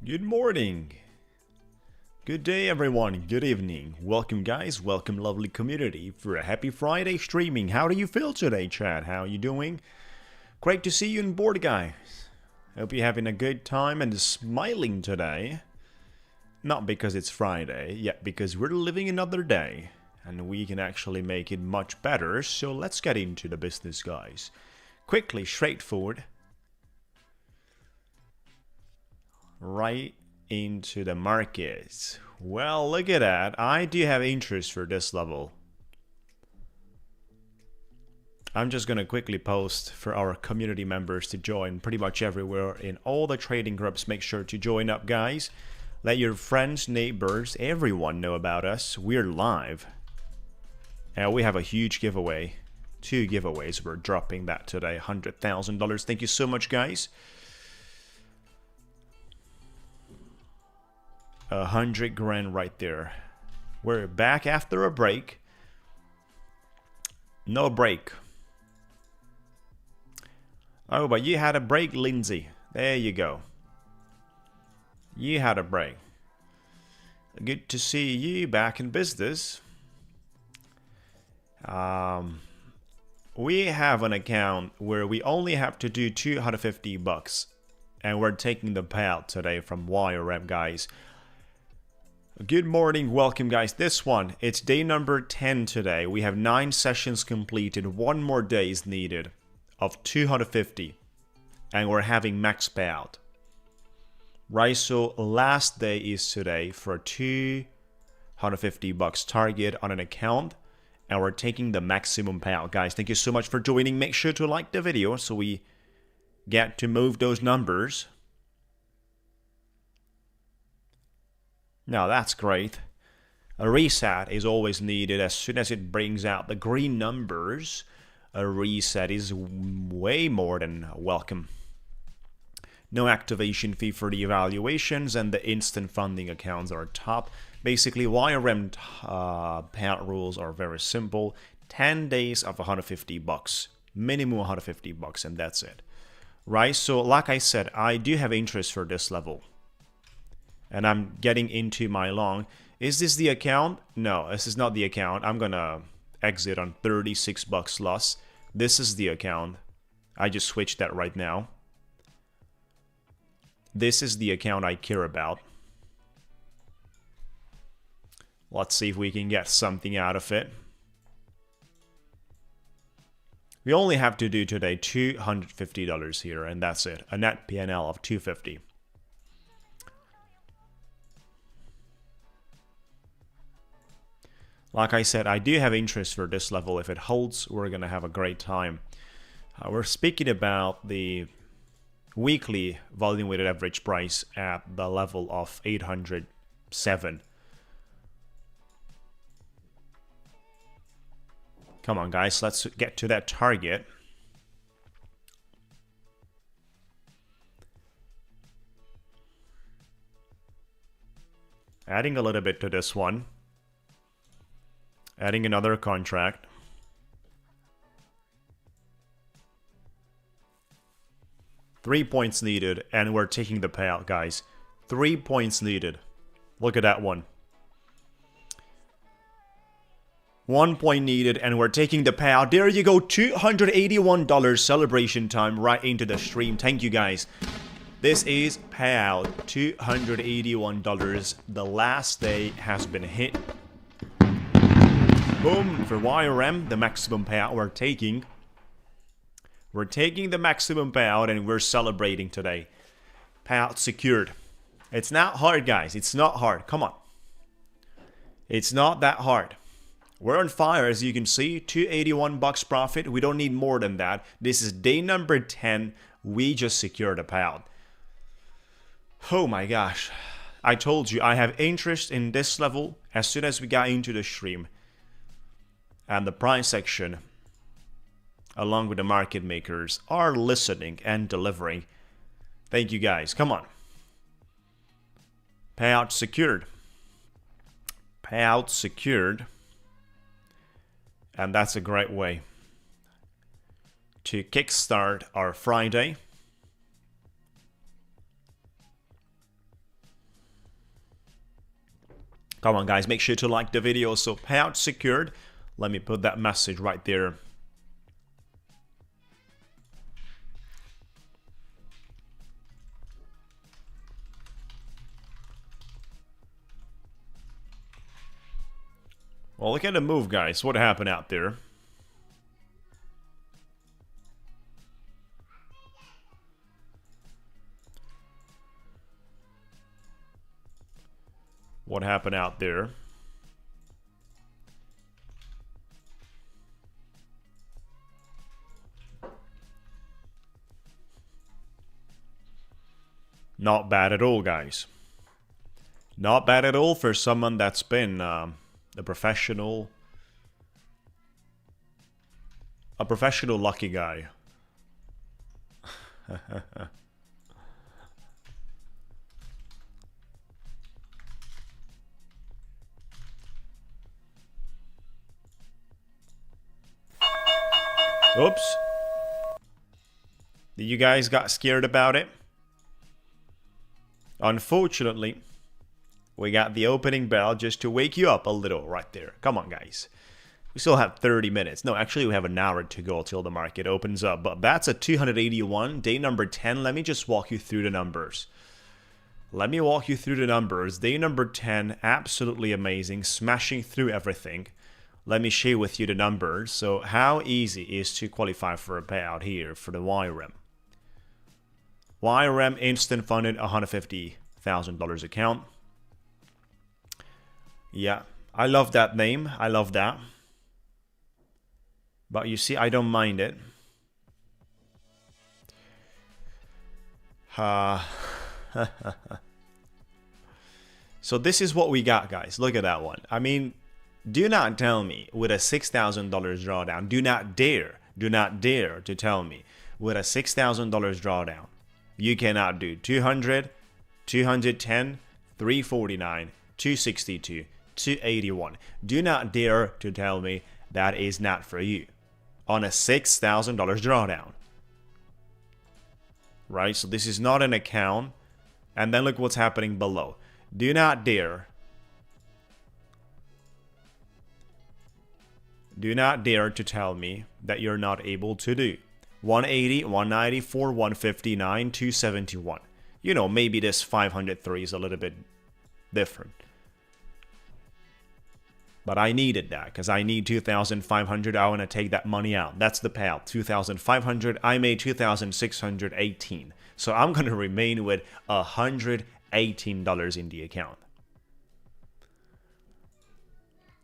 Good morning. Good day everyone. Good evening. Welcome guys. Welcome lovely community for a happy Friday streaming. How do you feel today, chat? How are you doing? Great to see you on board, guys. Hope you're having a good time and smiling today. Not because it's Friday, yet because we're living another day and we can actually make it much better. So let's get into the business, guys. Quickly, straightforward. Right into the markets. Well, look at that. I do have interest for this level. I'm just gonna quickly post for our community members to join pretty much everywhere in all the trading groups. Make sure to join up, guys. Let your friends, neighbors, everyone know about us. We're live. And we have a huge giveaway. 2 giveaways. We're dropping that today. $100,000. Thank you so much, guys. 100 grand right there. We're back after a break. No break. Oh, but you had a break, Lindsay. There you go. You had a break. Good to see you back in business. We have an account where we only have to do $250, and we're taking the payout today from YRM, guys. Good morning, welcome guys. This one, it's day number 10 today. We have 9 sessions completed. 1 more day is needed of 250, and we're having max payout. Right, so last day is today for $250 target on an account, and we're taking the maximum payout, guys. Thank you so much for joining. Make sure to like the video so we get to move those numbers. Now that's great. A reset is always needed as soon as it brings out the green numbers. A reset is way more than welcome. No activation fee for the evaluations, and the instant funding accounts are top. Basically, YRM payout rules are very simple. 10 days of $150, minimum $150, and that's it. Right, so like I said, I do have interest for this level. And I'm getting into my long. Is this the account? No, this is not the account. I'm gonna exit on $36 loss. This is the account. I just switched that right now. This is the account I care about. Let's see if we can get something out of it. We only have to do today $250 here, and that's it. A net PNL of $250. Like I said, I do have interest for this level. If it holds, we're going to have a great time. We're speaking about the weekly volume weighted average price at the level of 807. Come on, guys, let's get to that target. Adding a little bit to this one. Adding another contract. Three points needed, and we're taking the payout, guys. 3 points needed. Look at that one. 1 point needed, and we're taking the payout. There you go, $281 celebration time right into the stream. Thank you, guys. This is payout, $281. The last day has been hit. Boom, for YRM, the maximum payout we're taking. We're taking the maximum payout and we're celebrating today. Payout secured. It's not hard, guys. It's not hard. Come on. It's not that hard. We're on fire, as you can see. $281 profit. We don't need more than that. This is day number 10. We just secured a payout. Oh my gosh. I told you I have interest in this level as soon as we got into the stream. And the price section, along with the market makers, are listening and delivering. Thank you, guys. Come on. Payout secured. Payout secured. And that's a great way to kickstart our Friday. Come on, guys, make sure to like the video. So payout secured. Let me put that message right there. Well, look at the move, guys. What happened out there? What happened out there? Not bad at all, guys. Not bad at all for someone that's been a professional lucky guy. Oops. You guys got scared about it? Unfortunately, we got the opening bell just to wake you up a little right there. Come on, guys. We still have 30 minutes. No, actually, we have an hour to go till the market opens up. But that's a 281, day number 10. Let me just walk you through the numbers. Let me walk you through the numbers. Day number 10, absolutely amazing, smashing through everything. Let me share with you the numbers. So how easy is to qualify for a payout here for the YRM? YRM instant funded $150,000 account. Yeah, I love that name. I love that. But you see, I don't mind it. So this is what we got, guys. Look at that one. I mean, do not tell me with a $6,000 drawdown. Do not dare to tell me with a $6,000 drawdown you cannot do 200, 210, 349, 262, 281. Do not dare to tell me that is not for you on a $6,000 drawdown. Right? So this is not an account. And then look what's happening below. Do not dare. Do not dare to tell me that you're not able to do 180, 194, 159, 271. You know, maybe this 503 is a little bit different. But I needed that because I need 2,500. I want to take that money out. That's the payout. 2,500. I made 2,618. So I'm going to remain with $118 in the account.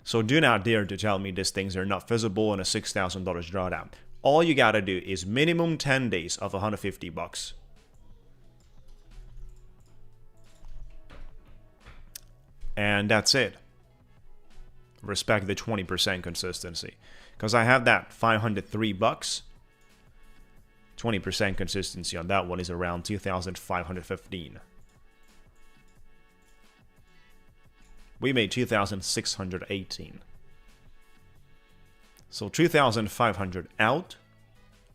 So do not dare to tell me these things are not feasible in a $6,000 drawdown. All you got to do is minimum 10 days of $150. And that's it. Respect the 20% consistency. Because I have that $503. 20% consistency on that one is around 2,515. We made 2,618. So 2,500 out.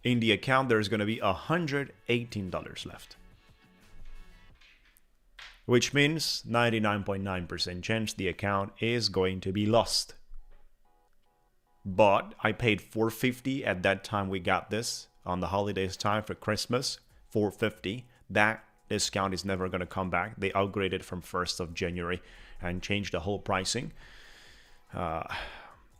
In the account, there's going to be $118 left. Which means 99.9% chance the account is going to be lost. But I paid $450 at that time we got this on the holidays time for Christmas. $450. That discount is never going to come back. They upgraded from 1st of January and changed the whole pricing.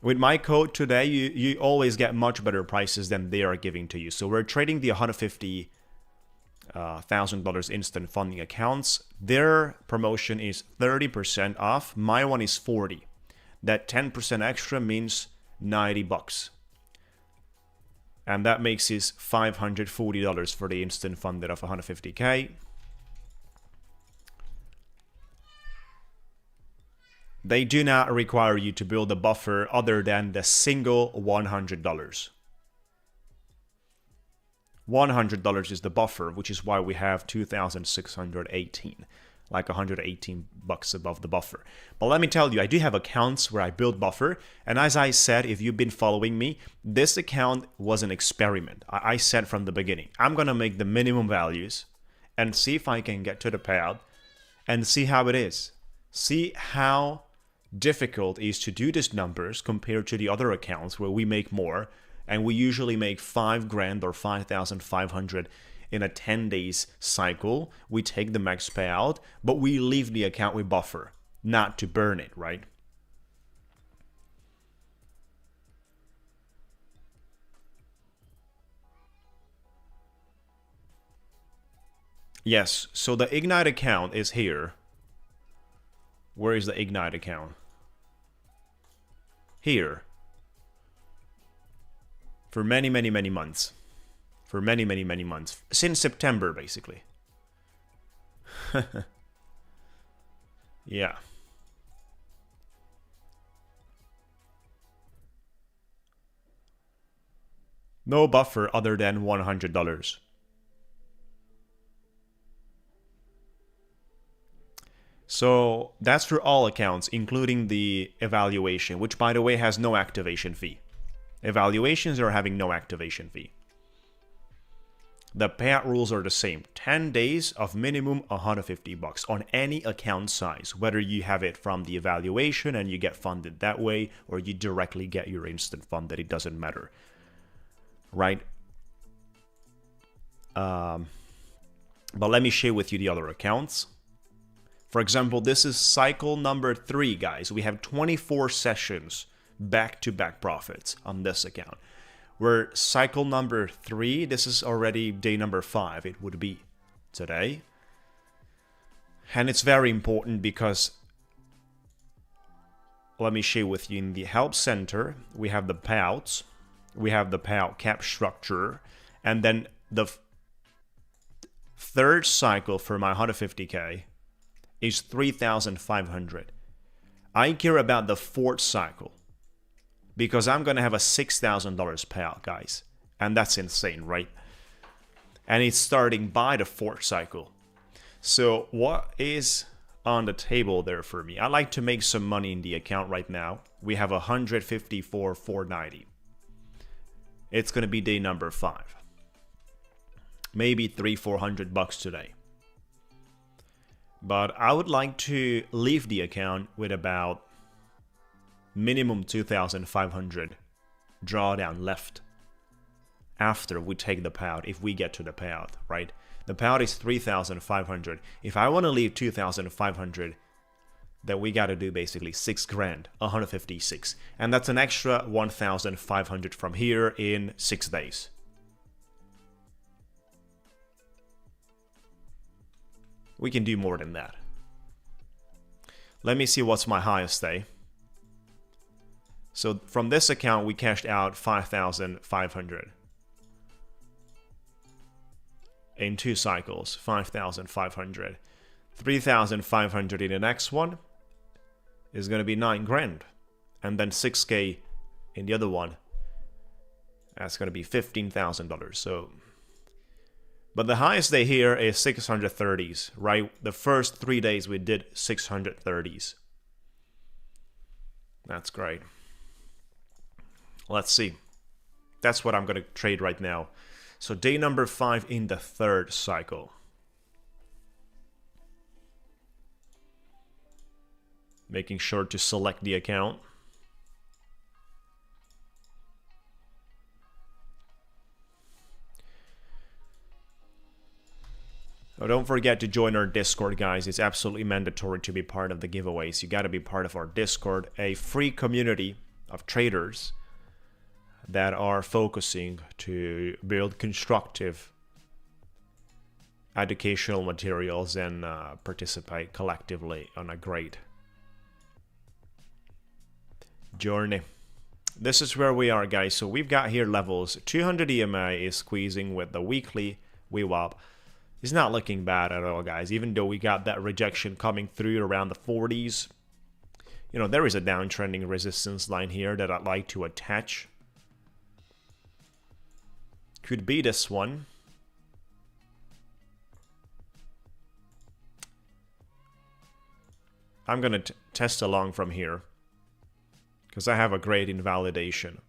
With my code today, you always get much better prices than they are giving to you. So we're trading the $150,000 instant funding accounts. Their promotion is 30% off. My one is 40. That 10% extra means $90. And that makes it $540 for the instant funded of 150K. They do not require you to build a buffer other than the single $100. $100 is the buffer, which is why we have 2,618, like $118 above the buffer. But let me tell you, I do have accounts where I build buffer. And as I said, if you've been following me, this account was an experiment. I said from the beginning, I'm going to make the minimum values and see if I can get to the payout and see how it is. See how difficult is to do these numbers compared to the other accounts where we make more, and we usually make 5 grand or 5,500 in a 10 days cycle. We take the max payout, but we leave the account with buffer, not to burn it, right? Yes, so the Ignite account is here. Where is the Ignite account? Here. For many months. For many months. Since September, basically. Yeah. No buffer other than $100. So that's for all accounts, including the evaluation, which by the way has no activation fee. Evaluations are having no activation fee. The payout rules are the same. 10 days of minimum $150 on any account size, whether you have it from the evaluation and you get funded that way, or you directly get your instant funded, it doesn't matter. Right? But let me share with you the other accounts. For example, this is cycle number 3, guys. We have 24 sessions back-to-back profits on this account. We're cycle number 3. This is already day number 5. It would be today. And it's very important because, let me share with you, in the help center, we have the payouts. We have the payout cap structure. And then the third cycle for my 150K is 3,500. I care about the fourth cycle because I'm going to have a $6,000 payout, guys. And that's insane, right? And it's starting by the fourth cycle. So what is on the table there for me? I like to make some money in the account right now. We have 154,490. It's going to be day number 5. Maybe $300-400 today. But I would like to leave the account with about minimum 2,500 drawdown left after we take the payout, if we get to the payout, right? The payout is 3,500. If I want to leave 2,500, then we got to do basically 6 grand, 156. And that's an extra 1,500 from here in 6 days. We can do more than that. Let me see what's my highest day. So from this account, we cashed out 5,500. In 2 cycles, 5,500. 3,500 in the next one is going to be 9 grand. And then 6K in the other one. That's going to be $15,000. So, but the highest day here is 630s, right? The first 3 days we did 630s. That's great. Let's see. That's what I'm going to trade right now. So day number 5 in the 3rd cycle. Making sure to select the account. Oh, don't forget to join our Discord, guys. It's absolutely mandatory to be part of the giveaways. You got to be part of our Discord, a free community of traders that are focusing to build constructive educational materials and participate collectively on a great journey. This is where we are, guys. So we've got here levels. 200 EMA is squeezing with the weekly VWAP. It's not looking bad at all, guys. Even though we got that rejection coming through around the 40s. You know, there is a downtrending resistance line here that I'd like to attach. Could be this one. I'm going to test along from here because I have a great invalidation.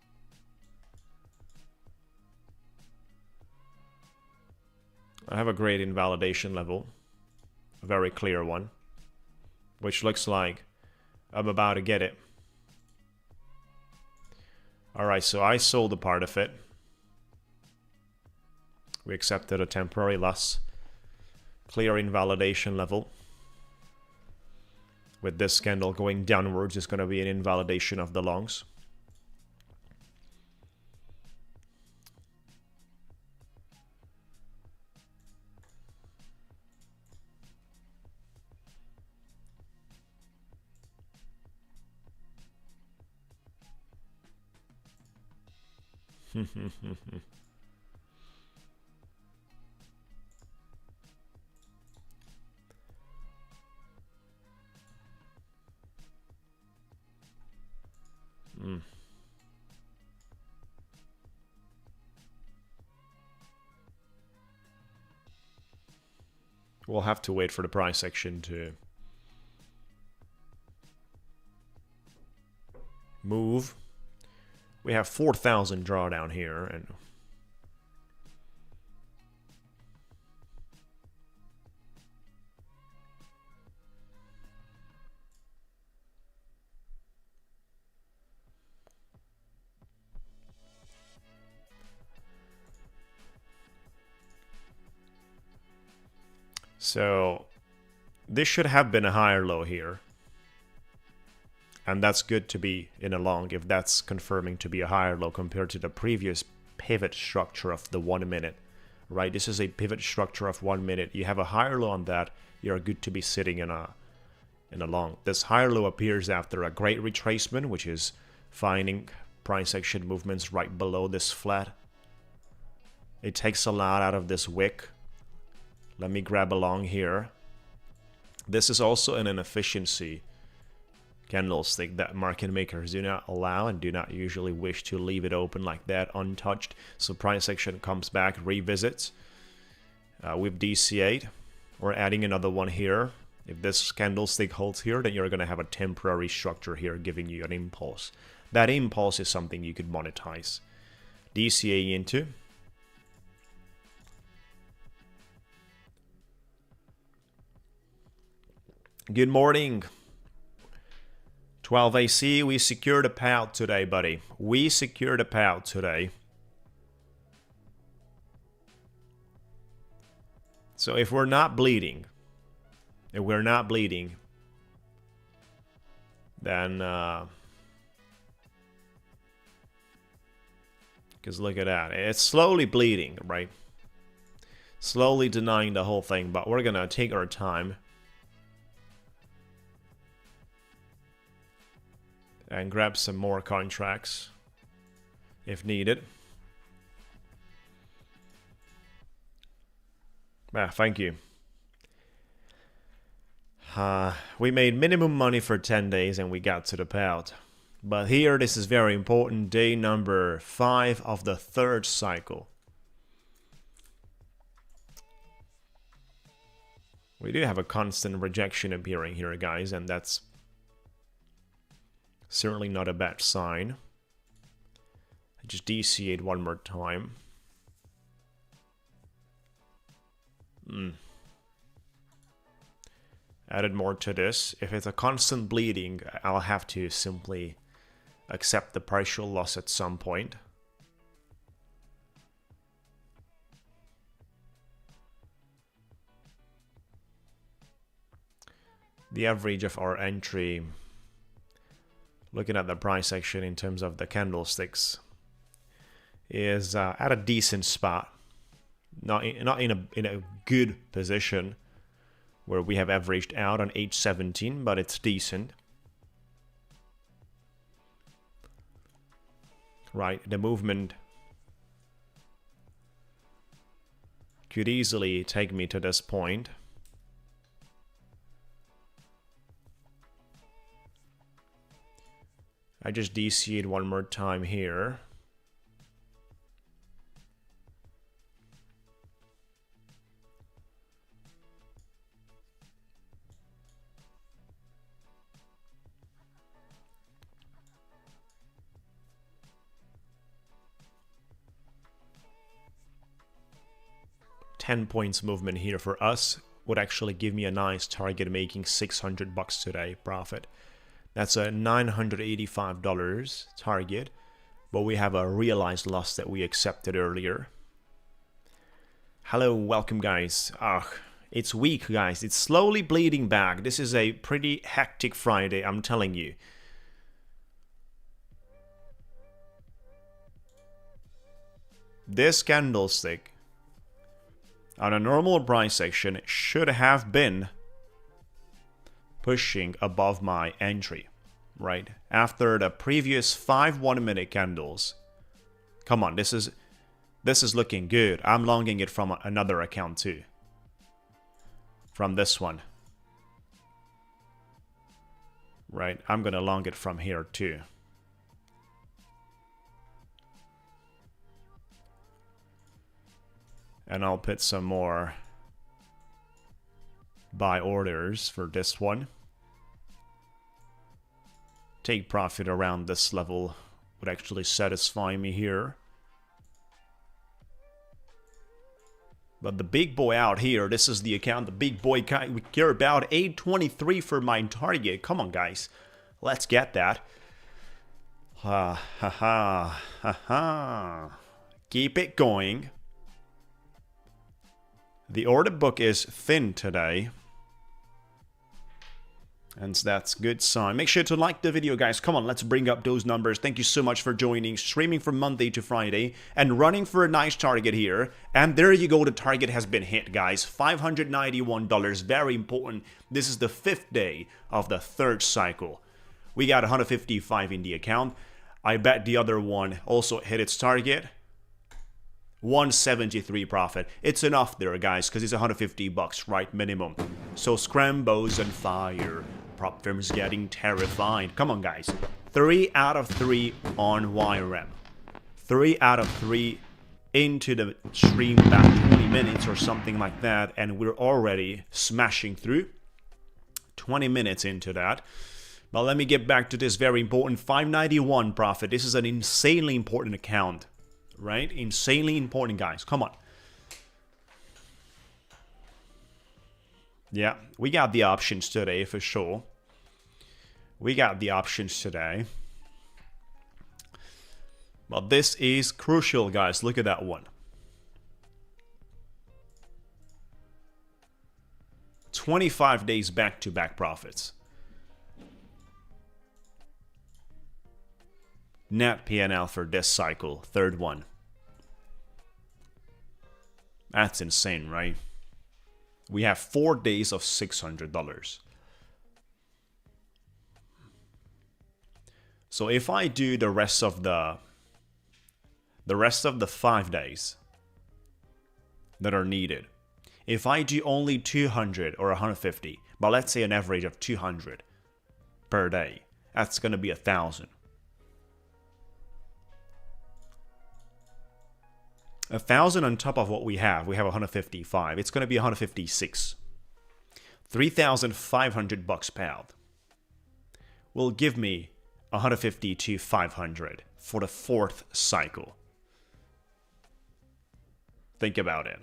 I have a great invalidation level, a very clear one, which looks like I'm about to get it. Alright, so I sold a part of it. We accepted a temporary loss. Clear invalidation level. With this candle going downwards, it's going to be an invalidation of the longs. We'll have to wait for the price action to move. We have 4,000 drawdown here, and so this should have been a higher low here. And that's good to be in a long if that's confirming to be a higher low compared to the previous pivot structure of the 1 minute. Right? This is a pivot structure of 1 minute. You have a higher low on that, you're good to be sitting in a long. This higher low appears after a great retracement, which is finding price action movements right below this flat. It takes a lot out of this wick. Let me grab along here. This is also an inefficiency candlestick that market makers do not allow and do not usually wish to leave it open like that untouched. So price action comes back, revisits. We've DCA'd. We're adding another one here. If this candlestick holds here, then you're going to have a temporary structure here giving you an impulse. That impulse is something you could monetize. DCA into. Good morning. 12 AC, we secured a payout today, buddy. We secured a payout today. So if we're not bleeding, then because look at that. It's slowly bleeding, right? Slowly denying the whole thing, but we're gonna take our time. And grab some more contracts if needed. Thank you. We made minimum money for 10 days and we got to the payout. But here, this is very important. Day number 5 of the 3rd cycle. We do have a constant rejection appearing here, guys, and that's certainly not a bad sign. I just DCA'd one more time. Added more to this. If it's a constant bleeding, I'll have to simply accept the partial loss at some point. The average of our entry, looking at the price action in terms of the candlesticks, is at a decent spot. Not in a good position where we have averaged out on 817, but it's decent. Right, the movement could easily take me to this point. I just DC'd one more time here. $10 points movement here for us would actually give me a nice target, making $600 today profit. That's a $985 target, but we have a realized loss that we accepted earlier. Hello, welcome guys. It's weak, guys. It's slowly bleeding back. This is a pretty hectic Friday, I'm telling you. This candlestick on a normal price action should have been pushing above my entry, right? After the previous 5 1-minute candles. Come on, this is looking good. I'm longing it from another account too. From this one. Right, I'm gonna long it from here too. And I'll put some more buy orders for this one. Take profit around this level would actually satisfy me here. But the big boy out here, this is the account, the big boy we care about. 823 for my target. Come on, guys. Let's get that. Ha ha ha ha ha. Keep it going. The order book is thin today. And that's a good sign. Make sure to like the video, guys. Come on, let's bring up those numbers. Thank you so much for joining. Streaming from Monday to Friday. And running for a nice target here. And there you go. The target has been hit, guys. $591. Very important. This is the 5th day of the 3rd cycle. We got 155 in the account. I bet the other one also hit its target. 173 profit. It's enough there, guys, because it's 150 bucks, right? Minimum. So Scrambo's on fire. Prop firms getting terrified. Come on, guys. 3 out of 3 on YRM. 3 out of 3 into the stream about 20 minutes or something like that, and we're already smashing through. 20 minutes into that. But let me get back to this very important 591 profit. This is an insanely important account. Right? Insanely important, guys. Come on. Yeah, we got the options today for sure. We got the options today. But this is crucial, guys. Look at that one. 25 days back-to-back profits. Net P&L for this cycle, 3rd one. That's insane, right? We have 4 days of $600. So if I do the rest of the 5 days that are needed, if I do only 200 or 150, but let's say an average of 200 per day, that's going to be 1,000. 1,000 on top of what we have 155. It's going to be 156. 3,500 bucks pound will give me 150 to 500 for the 4th cycle. Think about it.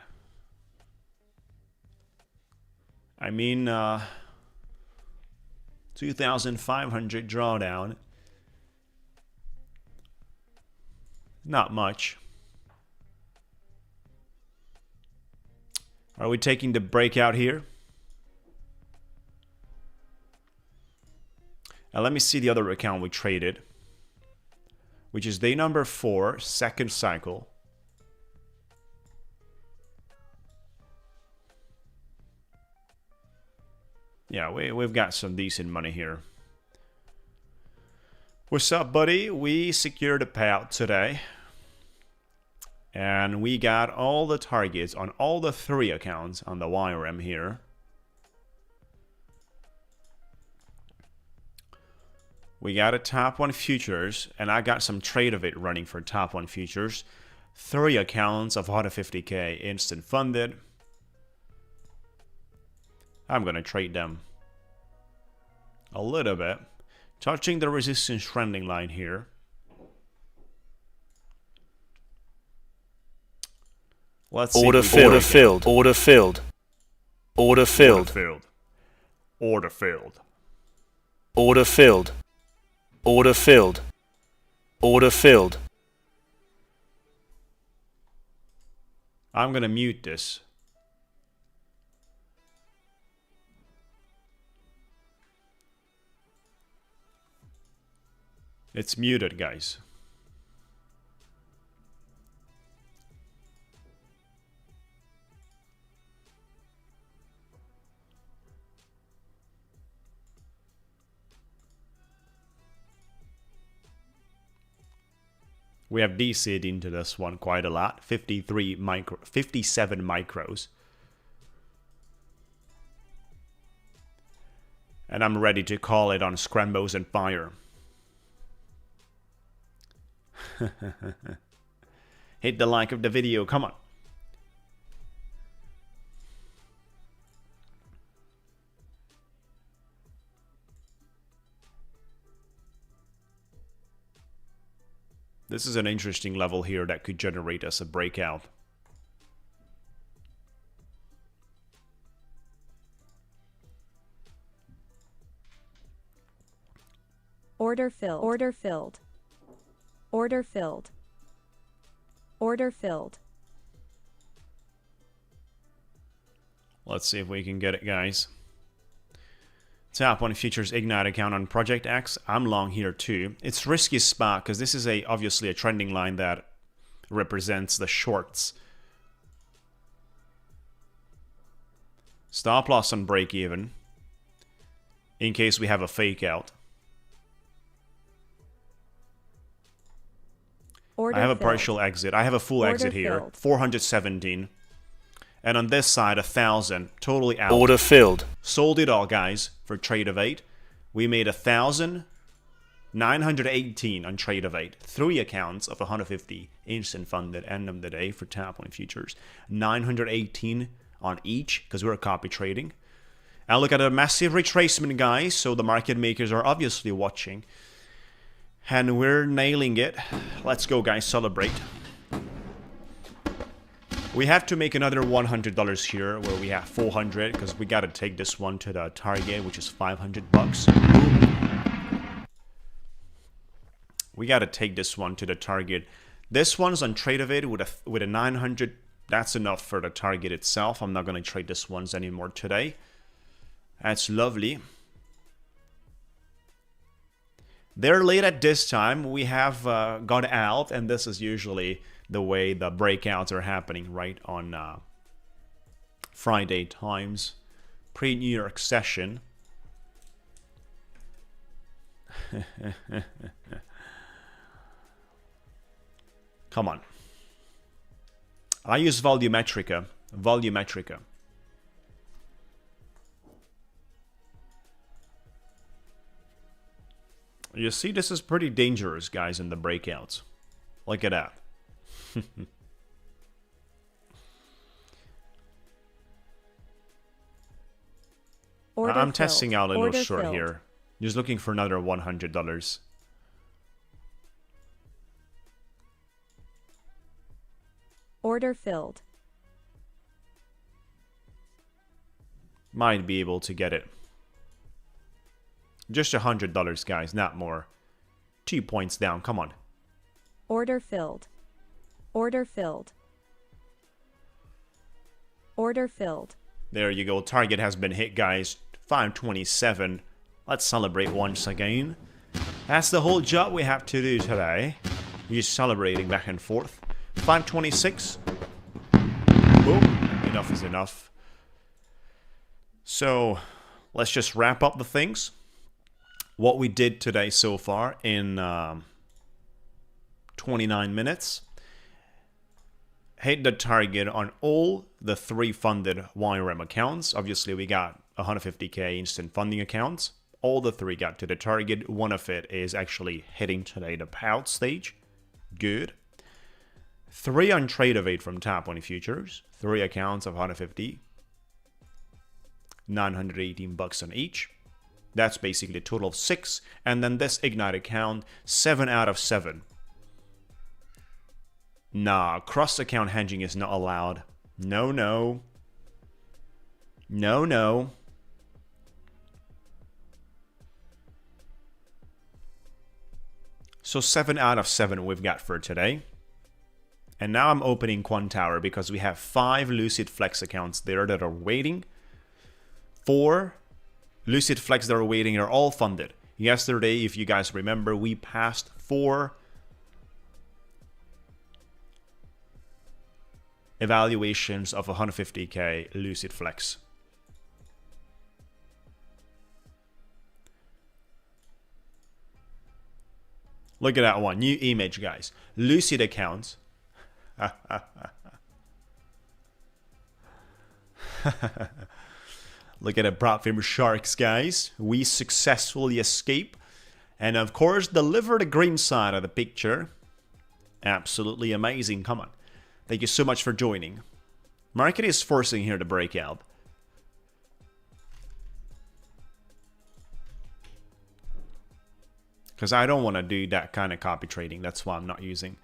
I mean, 2,500 drawdown. Not much. Are we taking the breakout here? Now let me see the other account we traded, which is day number 4, 2nd cycle. Yeah, we've got some decent money here. What's up, buddy? We secured a payout today. And we got all the targets on all the 3 accounts on the YRM here. We got a top 1 futures, and I got some trade of it running for top 1 futures. 3 accounts of 150k instant funded. I'm gonna trade them a little bit, touching the resistance trending line here. Let's see. Order filled. Order filled. Order filled. Order filled. Order filled. Order filled. Order filled. Order filled. I'm gonna mute this. It's muted, guys. We have DC'd into this one quite a lot. 57 micros. And I'm ready to call it on Scrambos and Fire. Hit the like of the video, come on. This is an interesting level here that could generate us a breakout. Order filled. Order filled. Order filled. Order filled. Let's see if we can get it, guys. Tap on futures Ignite account on Project X. I'm long here too. It's risky spot because this is obviously a trending line that represents the shorts. Stop loss on break even in case we have a fake out. Order I have a filled. partial exit. I have a full Order exit here. filled. 417. And on this side, 1,000. Totally out. Order filled. Sold it all, guys, for trade of 8. We made 1,918 on trade of 8. 3 accounts of 150 instant funded end of the day for Tap on futures. 918 on each because we're copy trading. And look at a massive retracement, guys. So the market makers are obviously watching. And we're nailing it. Let's go, guys. Celebrate. We have to make another $100 here where we have 400 because we got to take this one to the target, which is 500 bucks. We got to take this one to the target. This one's on trade of it with a 900. That's enough for the target itself. I'm not going to trade this ones anymore today. That's lovely. They're late at this time. We have gone out, and this is usually the way the breakouts are happening, right on Friday times, pre-New York session. Come on. I use volumetrica. Volumetrica. You see, this is pretty dangerous, guys, in the breakouts. Look at that. I'm testing out a little short here. Just looking for another $100. Order filled. Might be able to get it. Just $100, guys, not more. 2 points down, come on. Order filled. Order filled. Order filled. There you go. Target has been hit, guys. 527. Let's celebrate once again. That's the whole job we have to do today. We're just celebrating back and forth. 526. Boom. Enough is enough. So, let's just wrap up the things. What we did today so far in 29 minutes. Hit the target on all the 3 funded YRM accounts. Obviously, we got 150k instant funding accounts. All the 3 got to the target. One of it is actually hitting today the payout stage. Good. 3 on trade of 8 from Tap on futures. 3 accounts of 150. 918 bucks on each. That's basically a total of 6. And then this Ignite account, 7 out of 7. Nah, cross-account hedging is not allowed. No, no. No, no. So 7 out of 7 we've got for today. And now I'm opening Quantower because we have 5 Lucid Flex accounts there that are waiting. 4 Lucid Flex that are waiting are all funded. Yesterday, if you guys remember, we passed 4 evaluations of 150k Lucid Flex. Look at that one, new image, guys. Lucid accounts. Look at the prop firm sharks, guys. We successfully escape and of course deliver the green side of the picture. Absolutely amazing. Come on. Thank you so much for joining. Market is forcing here to break out. Because I don't want to do that kind of copy trading. That's why I'm not using.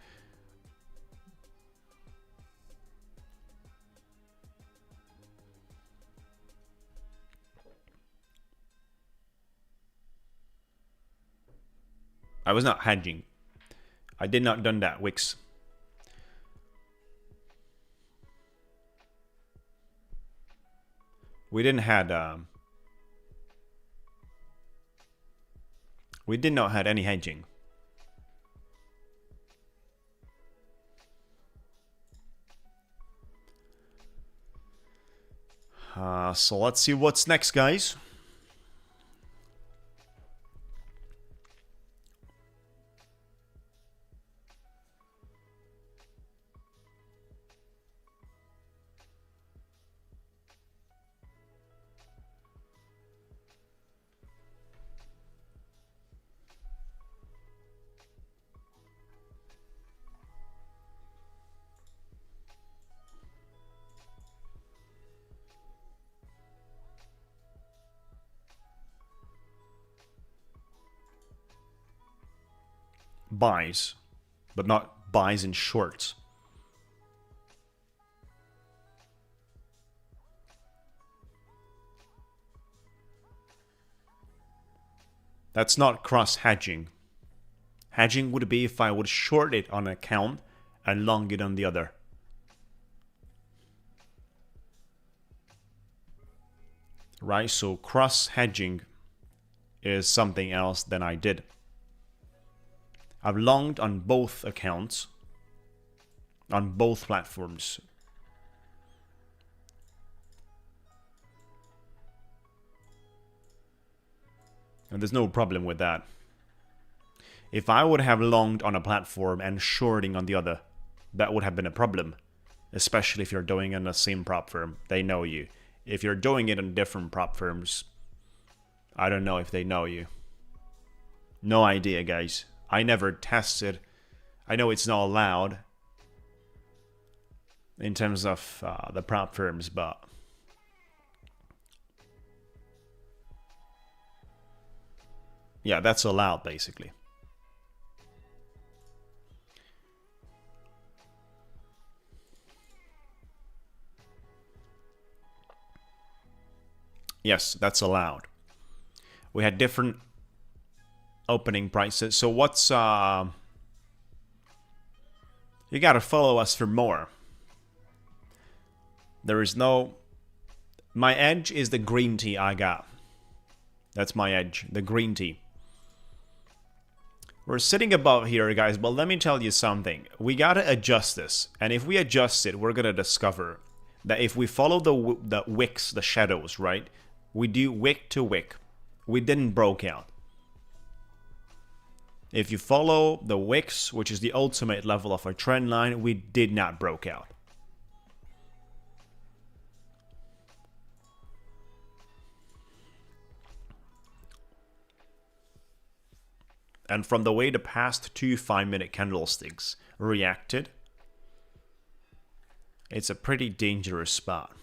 I was not hedging. I did not done that, Wix. We didn't had we did not had any hedging. So let's see what's next, guys. Buys, but not buys in shorts. That's not cross hedging. Hedging would be if I would short it on an account and long it on the other. Right, so cross hedging is something else than I did. I've longed on both accounts, on both platforms. And there's no problem with that. If I would have longed on a platform and shorting on the other, that would have been a problem. Especially if you're doing it in the same prop firm. They know you. If you're doing it in different prop firms, I don't know if they know you. No idea, guys. I never tested. I know it's not allowed in terms of the prop firms, but yeah, that's allowed basically. Yes, that's allowed. We had different opening prices. So what's you gotta follow us for more. There is no, my edge is the green tea I got. That's my edge, the green tea. We're sitting above here, guys, but let me tell you something. We gotta adjust this, and if we adjust it, we're gonna discover that if we follow the wicks, the shadows, right? We do wick to wick. We didn't broke out. If you follow the wicks, which is the ultimate level of our trend line, we did not broke out. And from the way the past 2 5-minute candlesticks reacted, it's a pretty dangerous spot.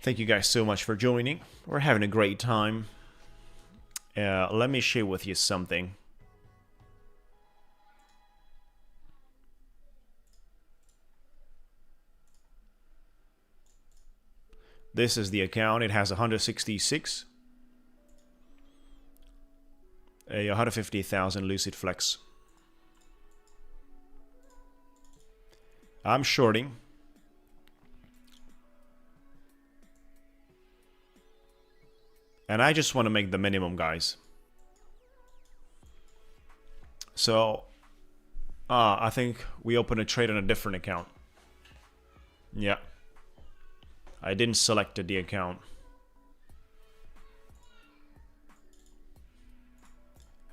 Thank you guys so much for joining. We're having a great time. Let me share with you something. This is the account. It has 166. A 150,000 Lucid Flex. I'm shorting. And I just want to make the minimum, guys. So, I think we open a trade on a different account. Yeah. I didn't select the account.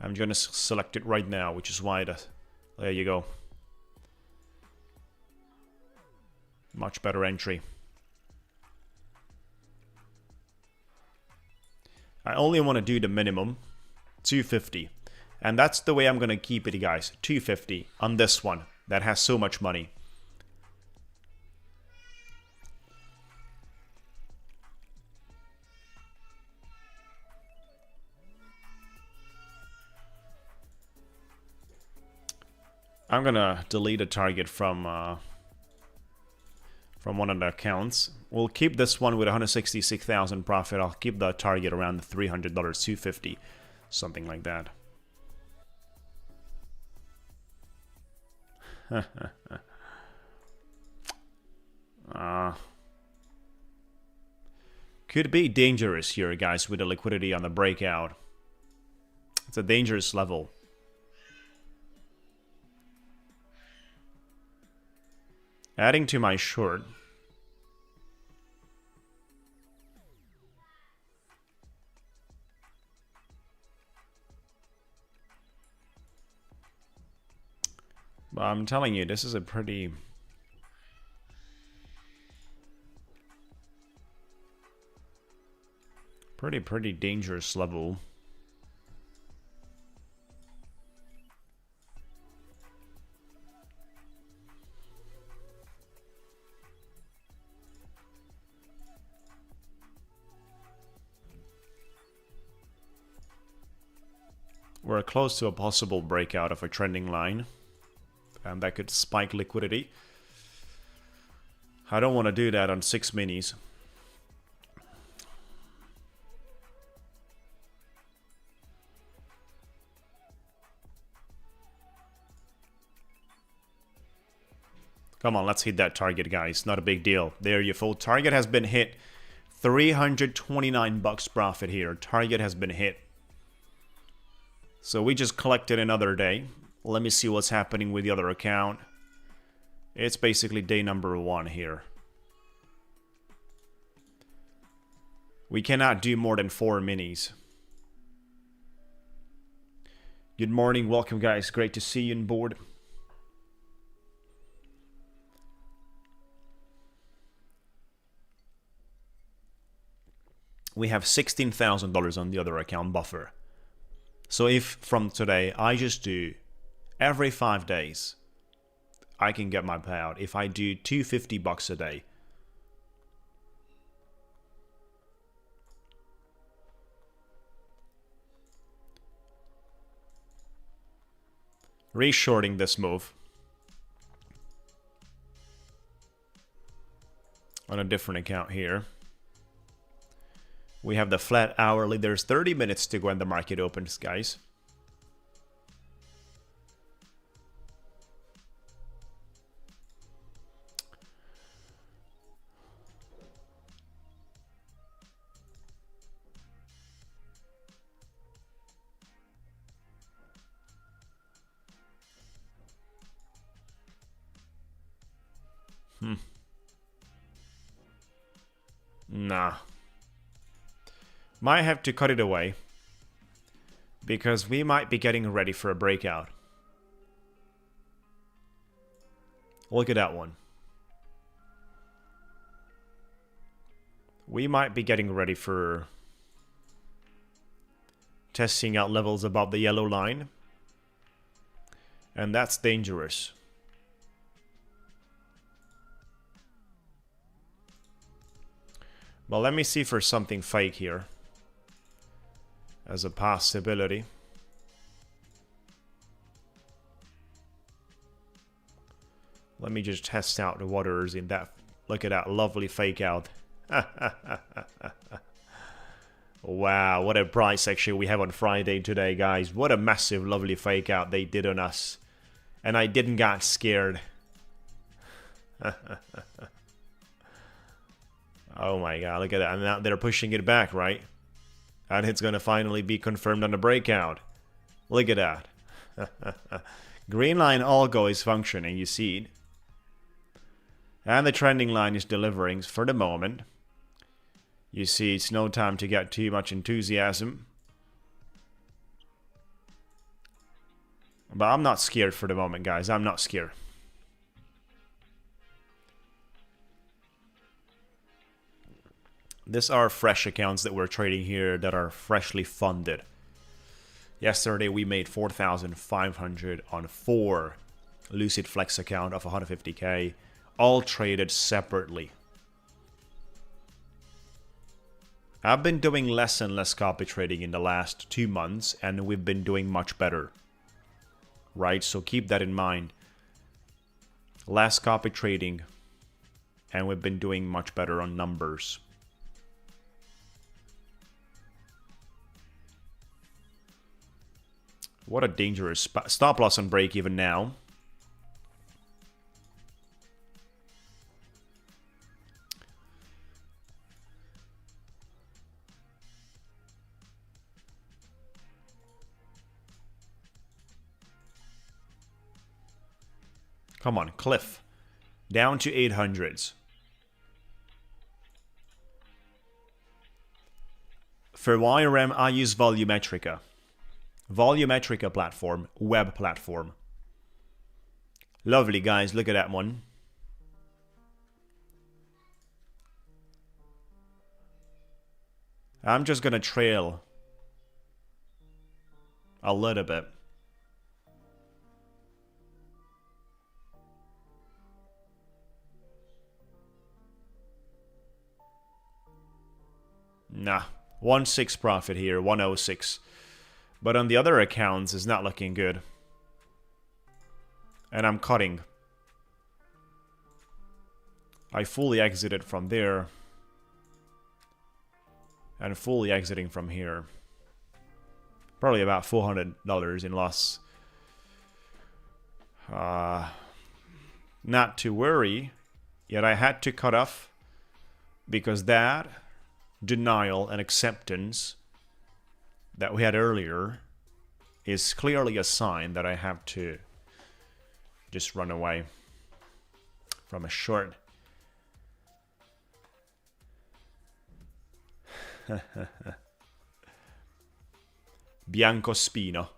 I'm gonna select it right now, which is why there you go. Much better entry. I only want to do the minimum, 250. And that's the way I'm gonna keep it, guys. 250 on this one that has so much money. I'm gonna delete a target from one of the accounts. We'll keep this one with 166,000 profit. I'll keep the target around the $300, 250, something like that. Could be dangerous here, guys, with the liquidity on the breakout. It's a dangerous level. Adding to my short. But I'm telling you, this is a pretty dangerous level. We're close to a possible breakout of a trending line, and that could spike liquidity. I don't want to do that on 6 minis. Come on, let's hit that target, guys. Not a big deal. There you go. Target has been hit. 329 bucks profit here. Target has been hit. So we just collected another day. Let me see what's happening with the other account. It's basically day number 1 here. We cannot do more than 4 minis. Good morning. Welcome, guys. Great to see you on board. We have $16,000 on the other account buffer. So if from today I just do every 5 days, I can get my payout. If I do 250 bucks a day. Reshorting this move on a different account here. We have the flat hourly. There's 30 minutes to go when the market opens, guys. Nah. Might have to cut it away, because we might be getting ready for a breakout. Look at that one. We might be getting ready for testing out levels above the yellow line, and that's dangerous. Well, let me see for something fake here as a possibility. Let me just test out the waters in that. Look at that lovely fake out. Wow, what a price action we have on Friday today, guys. What a massive, lovely fake out they did on us. And I didn't get scared. Oh my god, look at that. And now they're pushing it back, right? And it's going to finally be confirmed on the breakout. Look at that. Green line algo is functioning, you see it. And the trending line is delivering for the moment. You see, it's no time to get too much enthusiasm. But I'm not scared for the moment, guys. I'm not scared. These are fresh accounts that we're trading here that are freshly funded. Yesterday we made 4,500 on 4 Lucid Flex account of 150k, all traded separately. I've been doing less and less copy trading in the last 2 months, and we've been doing much better. Right, so keep that in mind. Less copy trading, and we've been doing much better on numbers. What a dangerous stop loss on break even now. Come on, Cliff. Down to 800s. For YRM, I use Volumetrica. Volumetrica platform, web platform. Lovely, guys. Look at that one. I'm just gonna trail a little bit. Nah, 1.6 profit here, 106. But on the other accounts, it's not looking good. And I'm cutting. I fully exited from there. And fully exiting from here. Probably about $400 in loss. Not to worry. Yet I had to cut off. Because that denial and acceptance that we had earlier is clearly a sign that I have to just run away from a short. Biancospino.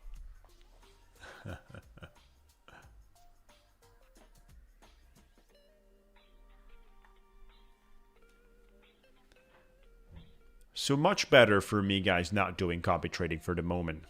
So much better for me, guys, not doing copy trading for the moment.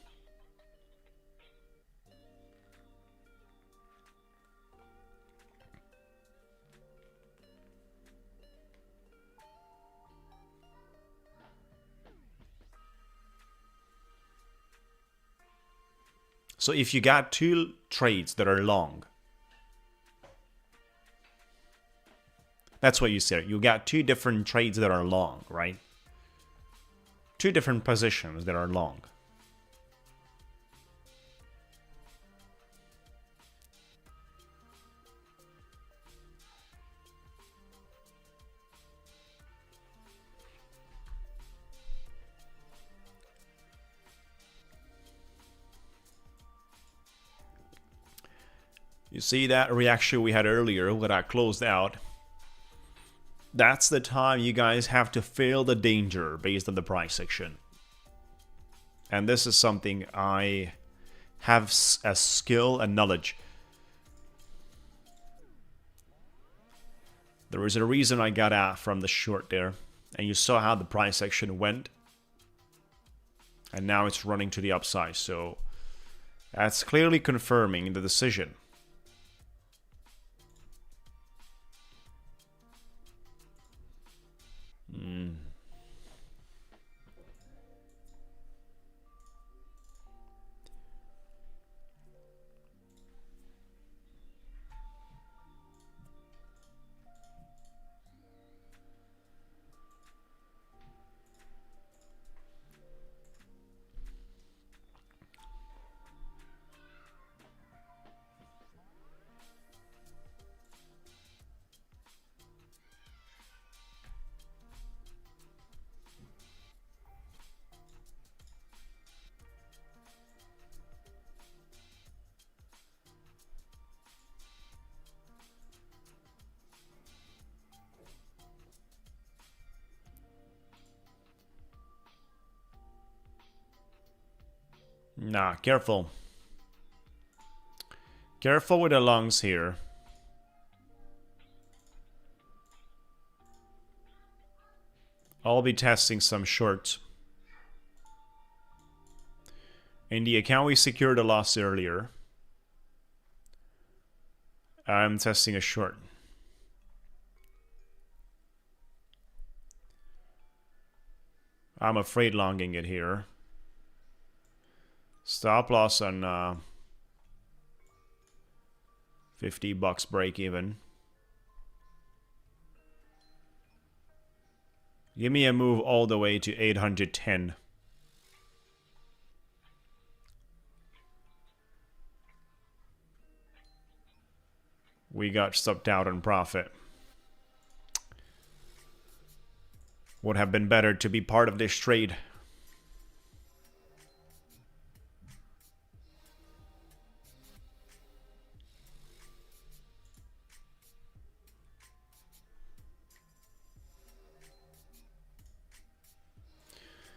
So if you got 2 trades that are long, that's what you said. You got 2 different trades that are long, right? 2 different positions that are long. You see that reaction we had earlier when I closed out? That's the time you guys have to feel the danger based on the price action. And this is something I have as skill and knowledge. There was a reason I got out from the short there. And you saw how the price action went. And now it's running to the upside. So that's clearly confirming the decision. Nah, careful. Careful with the longs here. I'll be testing some shorts. In the account we secured a loss earlier, I'm testing a short. I'm afraid longing it here. Stop loss on $50 break even. Give me a move all the way to 810. We got stopped out on profit. Would have been better to be part of this trade.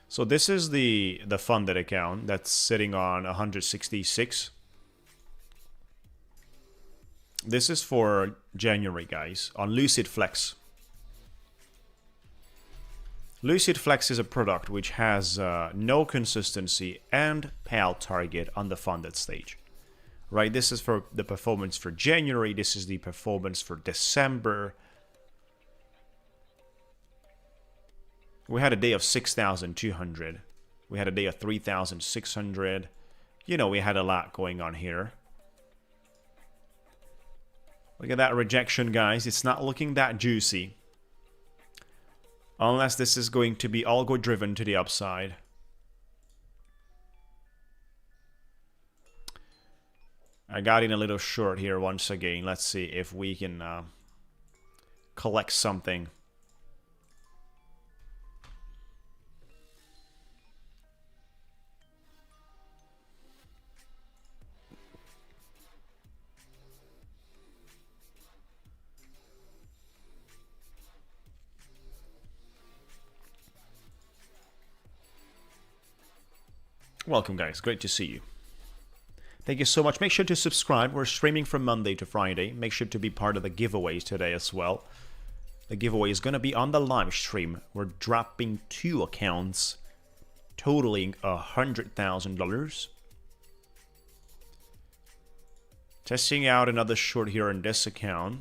So this is the funded account that's sitting on 166. This is for January, guys, on Lucid Flex. Lucid Flex is a product which has no consistency and payout target on the funded stage. Right, this is for the performance for January, this is the performance for December. We had a day of 6,200. We had a day of 3,600. You know, we had a lot going on here. Look at that rejection, guys. It's not looking that juicy. Unless this is going to be algo driven to the upside. I got in a little short here once again. Let's see if we can collect something. Welcome, guys. Great to see you. Thank you so much. Make sure to subscribe. We're streaming from Monday to Friday. Make sure to be part of the giveaways today as well. The giveaway is going to be on the live stream. We're dropping 2 accounts, totaling $100,000. Testing out another short here in this account.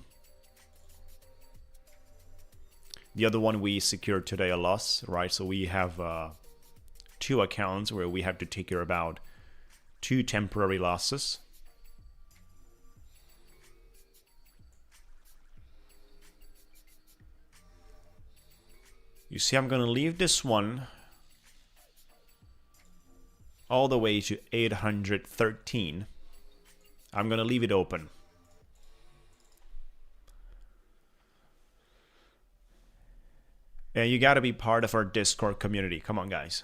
The other one we secured today a loss, right? So we have 2 accounts where we have to take care about 2 temporary losses. You see, I'm going to leave this one all the way to 813. I'm going to leave it open. And you got to be part of our Discord community. Come on, guys.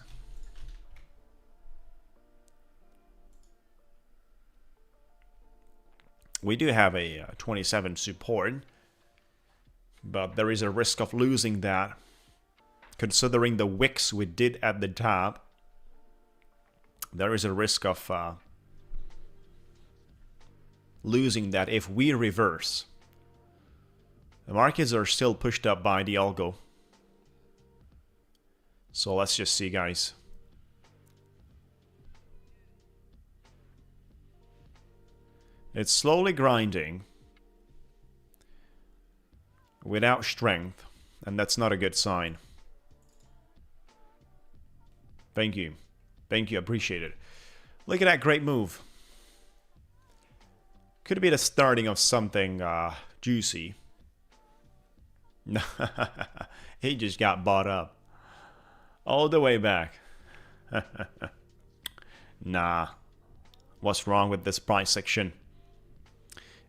We do have a 27 support, but there is a risk of losing that. Considering the wicks we did at the top, there is a risk of losing that if we reverse. The markets are still pushed up by the algo. So let's just see, guys. It's slowly grinding without strength, and that's not a good sign. Thank you. Thank you. Appreciate it. Look at that great move. Could be the starting of something juicy. He just got bought up. All the way back. Nah. What's wrong with this price section?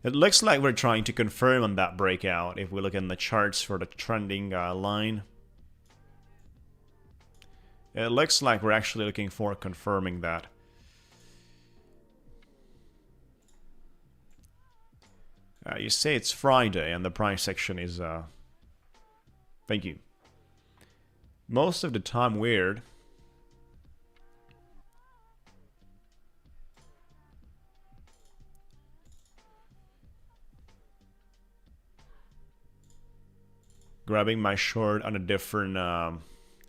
It looks like we're trying to confirm on that breakout if we look in the charts for the trending line. It looks like we're actually looking for confirming that. You say it's Friday and the price section is... Thank you. Most of the time weird. grabbing my short on a different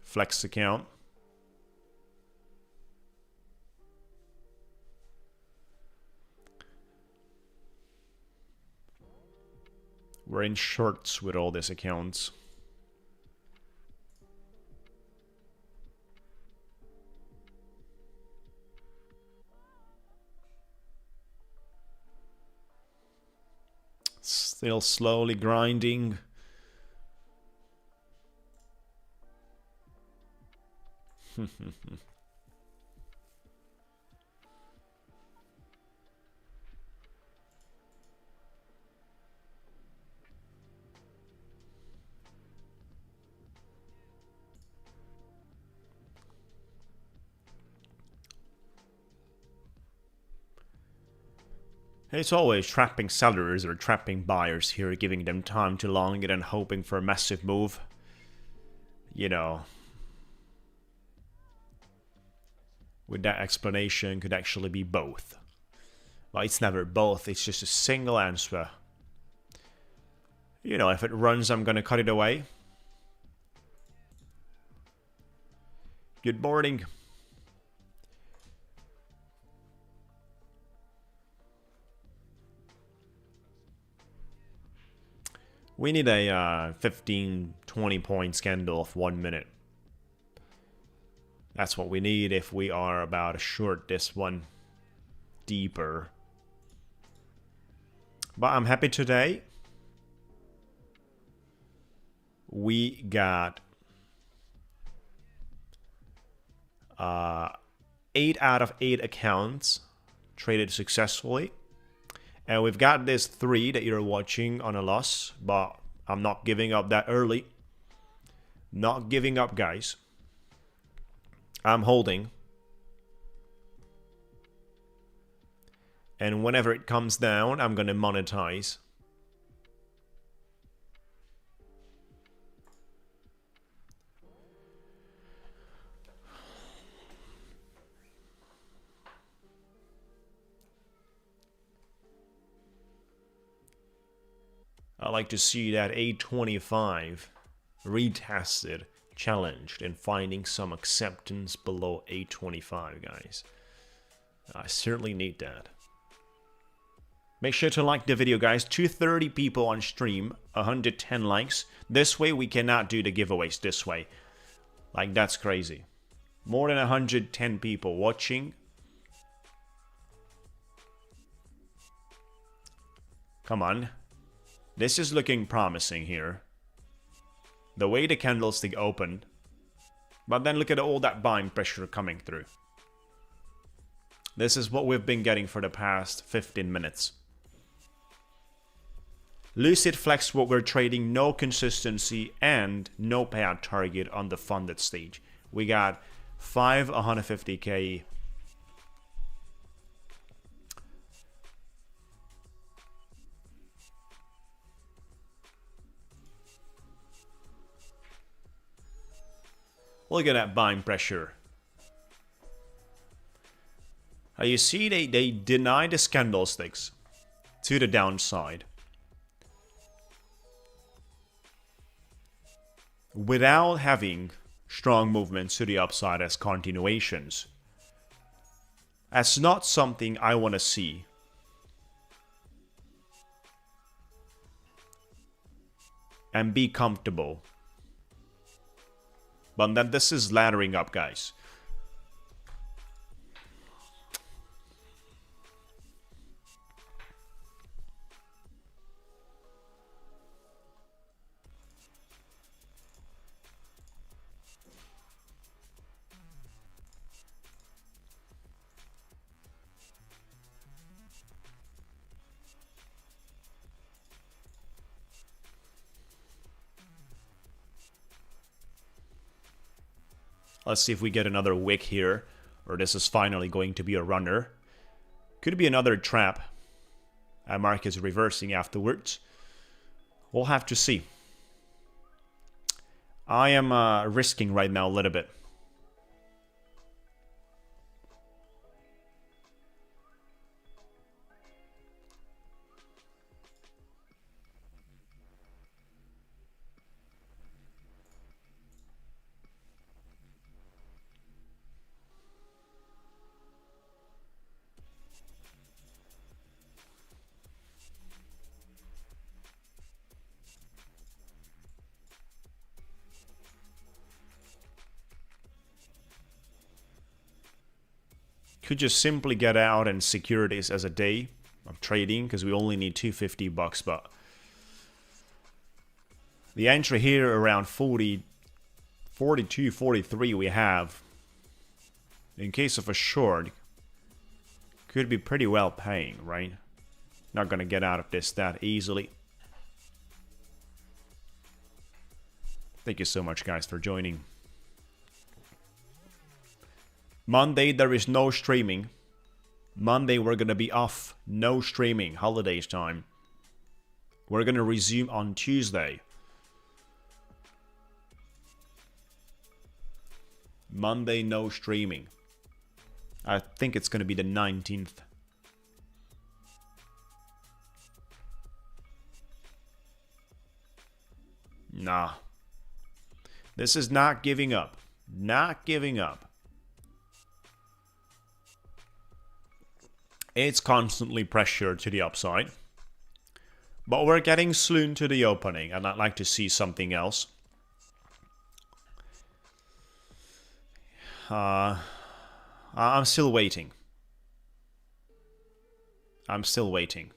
flex account. We're in shorts with all these accounts. Still slowly grinding. It's always trapping sellers or trapping buyers here, giving them time to long it and hoping for a massive move. You know, with that explanation could actually be both. Well, it's never both, it's just a single answer. You know, if it runs, I'm gonna cut it away. Good morning. We need a 15-20 point candle of 1 minute. That's what we need if we are about to short this one deeper. But I'm happy today. We got 8 out of 8 accounts traded successfully. And we've got this 3 that you're watching on a loss, but I'm not giving up that early. Not giving up, guys. I'm holding. And whenever it comes down, I'm going to monetize. I like to see that 825 retested, challenged, and finding some acceptance below 825, guys. I certainly need that. Make sure to like the video, guys. 230 people on stream, 110 likes. This way, we cannot do the giveaways this way. Like, that's crazy. More than 110 people watching. Come on. This is looking promising here. The way the candlestick opened. But then look at all that buying pressure coming through. This is what we've been getting for the past 15 minutes. Lucid Flex, what we're trading, no consistency and no payout target on the funded stage. We got 5 150k. Look at that buying pressure. You see, they deny the candlesticks to the downside without having strong movements to the upside as continuations. That's not something I want to see. And be comfortable. But then this is laddering up, guys. Let's see if we get another wick here, or this is finally going to be a runner. Could be another trap. Market is reversing afterwards. We'll have to see. I am risking right now a little bit. Could just simply get out and secure this as a day of trading because we only need $250, but the entry here around 40, 42, 43 we have, in case of a short, could be pretty well paying, right? Not gonna get out of this that easily. Thank you so much, guys, for joining. Monday, there is no streaming. Monday, we're gonna be off. No streaming. Holidays time. We're gonna resume on Tuesday. Monday, no streaming. I think it's gonna be the 19th. Nah. This is not giving up. Not giving up. It's constantly pressured to the upside. But we're getting soon to the opening, and I'd like to see something else. I'm still waiting. I'm still waiting.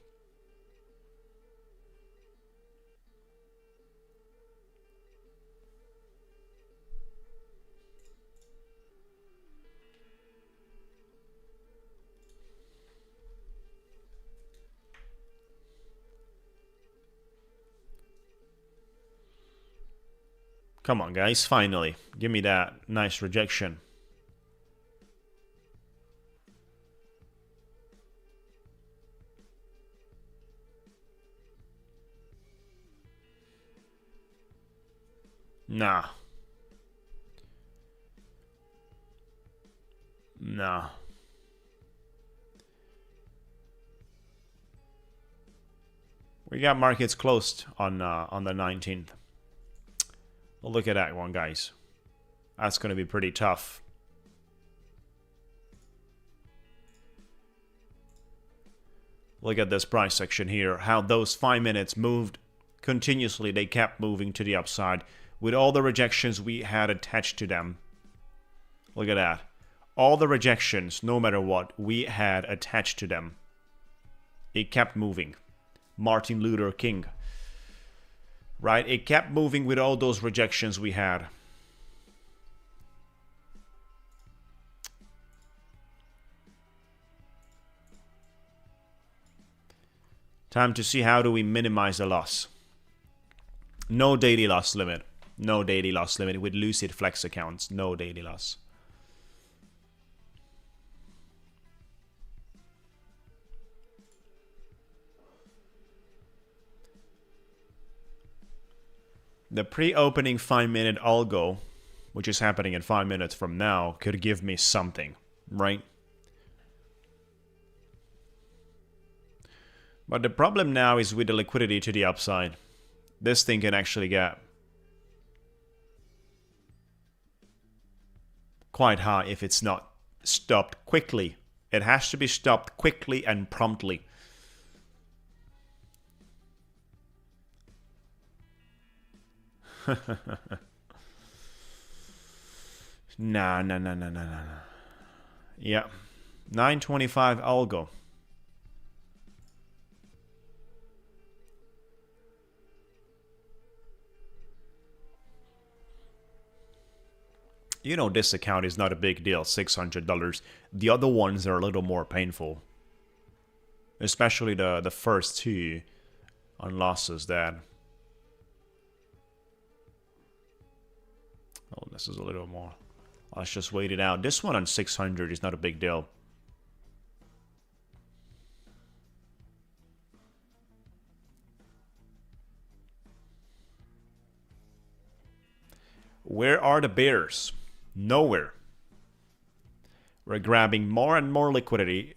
Come on, guys, finally. Give me that nice rejection. Nah. Nah. We got markets closed on the 19th. Well, look at that one, guys. That's going to be pretty tough. Look at this price section here. How those 5 minutes moved continuously. They kept moving to the upside with all the rejections we had attached to them. Look at that. All the rejections, no matter what, we had attached to them. It kept moving. Martin Luther King. Right? It kept moving with all those rejections we had. Time to see how do we minimize the loss. No daily loss limit. No daily loss limit with Lucid Flex accounts. No daily loss. The pre-opening 5-minute algo, which is happening in 5 minutes from now, could give me something, right? But the problem now is with the liquidity to the upside. This thing can actually get quite high if it's not stopped quickly. It has to be stopped quickly and promptly. Nah. Yeah. 925 algo. You know, this account is not a big deal, $600. The other ones are a little more painful. Especially the first two on losses that... Oh, this is a little more. Let's just wait it out. This one on 600 is not a big deal. Where are the bears? Nowhere. We're grabbing more and more liquidity.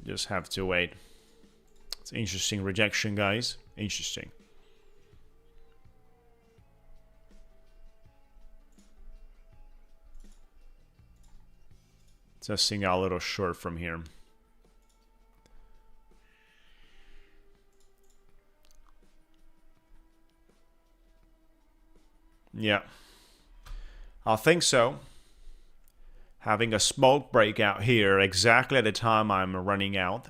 Just have to wait. It's interesting rejection, guys. Interesting. Testing out a little short from here. Yeah, I think so. Having a smoke breakout here exactly at the time I'm running out.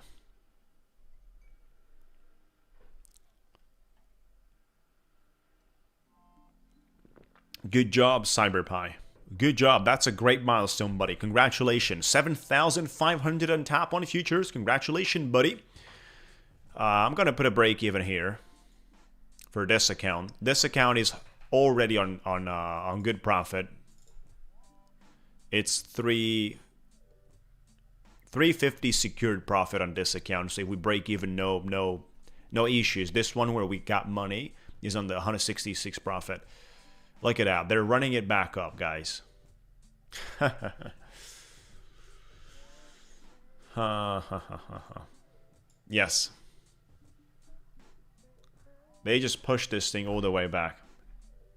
Good job, CyberPie. Good job. That's a great milestone, buddy. Congratulations. 7,500 on tap on futures. Congratulations, buddy. I'm going to put a break even here for this account. This account is already on good profit. It's 350 secured profit on this account. So if we break even, no issues. This one where we got money is on the 166 profit. Look at that. They're running it back up, guys. Yes. They just push this thing all the way back.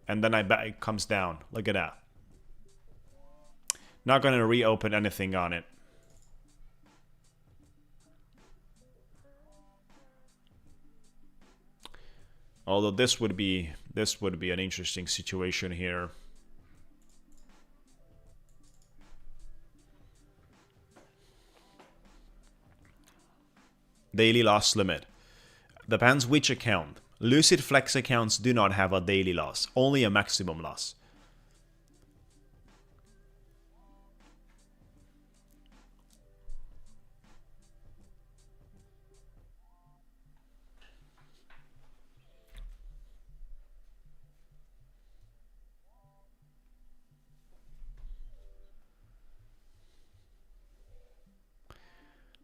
And then I bet it comes down. Look at that. Not going to reopen anything on it. Although this would be an interesting situation here. Daily loss limit. Depends which account. Lucid Flex accounts do not have a daily loss, only a maximum loss.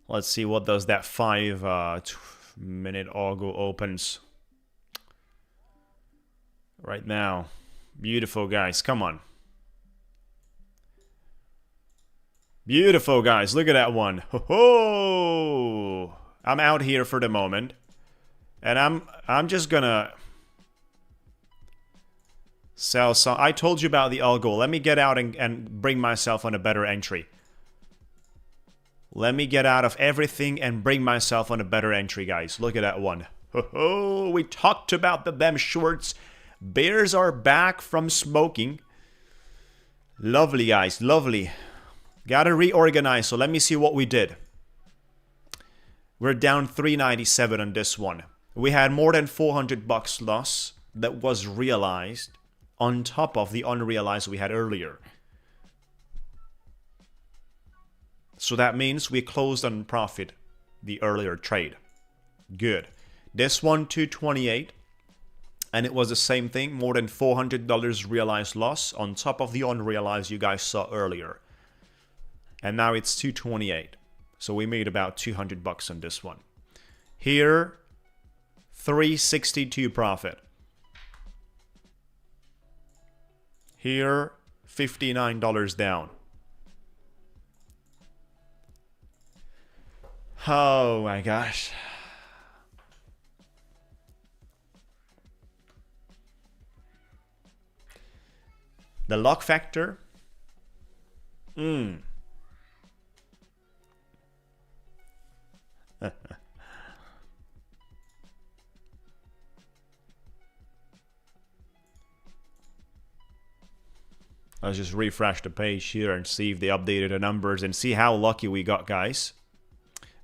Let's see what does that 5-minute algo opens right now. Beautiful, guys. Come on. Beautiful, guys. Look at that one. Ho-ho! I'm out here for the moment. And I'm just gonna sell some. I told you about the algo. Let me get out and bring myself on a better entry. Let me get out of everything and bring myself on a better entry, guys. Look at that one. Ho-ho! We talked about the them shorts. Bears are back from smoking. Lovely, guys. Lovely. Gotta reorganize. So let me see what we did. We're down 397 on this one. We had more than $400 loss that was realized on top of the unrealized we had earlier. So that means we closed on profit the earlier trade. Good. This one, 228. And it was the same thing. More than $400 realized loss on top of the unrealized you guys saw earlier. And now it's 228. So we made about $200 on this one. Here, 362 profit. Here, $59 down. Oh my gosh. The luck factor. Let's just refresh the page here and see if they updated the numbers and see how lucky we got, guys.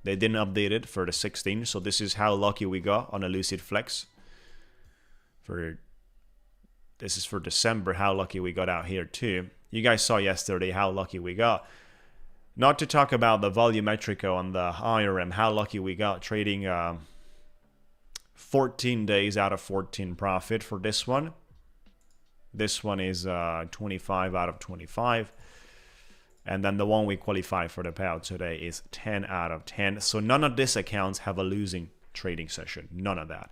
They didn't update it for the 16, so this is how lucky we got on a Lucid Flex. This is for December, how lucky we got out here too. You guys saw yesterday how lucky we got. Not to talk about the volumetrico on the IRM, how lucky we got trading 14 days out of 14 profit for this one. This one is 25 out of 25. And then the one we qualify for the payout today is 10 out of 10. So none of these accounts have a losing trading session. None of that.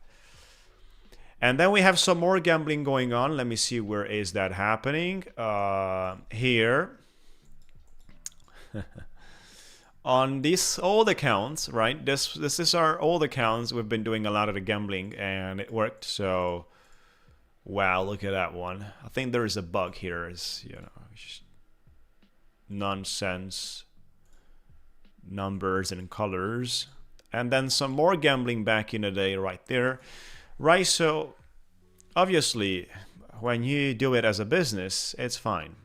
And then we have some more gambling going on. Let me see, where is that happening? Here. on these old accounts, right? This is our old accounts. We've been doing a lot of the gambling and it worked. So, wow, look at that one. I think there is a bug here. It's, you know, just nonsense numbers and colors. And then some more gambling back in the day right there. Right, so obviously when you do it as a business, it's fine.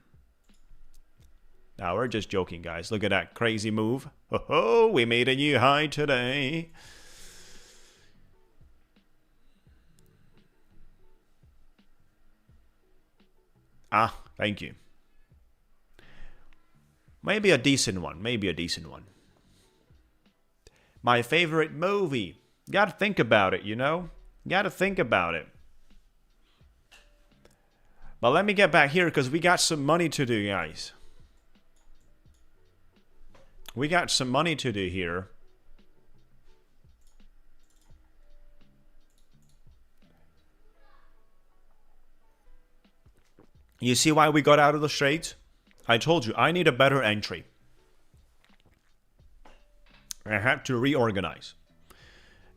Now, we're just joking, guys. Look at that crazy move. Oh, we made a new high today. Ah, thank you. Maybe a decent one. Maybe a decent one. My favorite movie. Gotta think about it, you know? Gotta think about it. But let me get back here because we got some money to do, guys. We got some money to do here. You see why we got out of the trades? I told you, I need a better entry. I had to reorganize.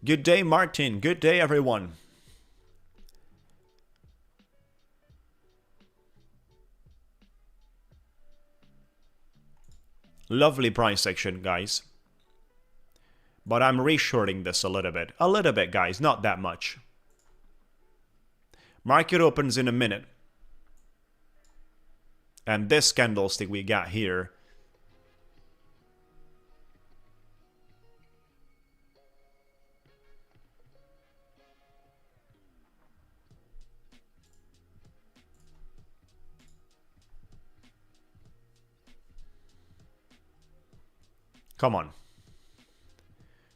Good day, Martin. Good day, everyone. Lovely price section, guys. But I'm reshorting this a little bit. A little bit, guys. Not that much. Market opens in a minute. And this candlestick we got here. Come on.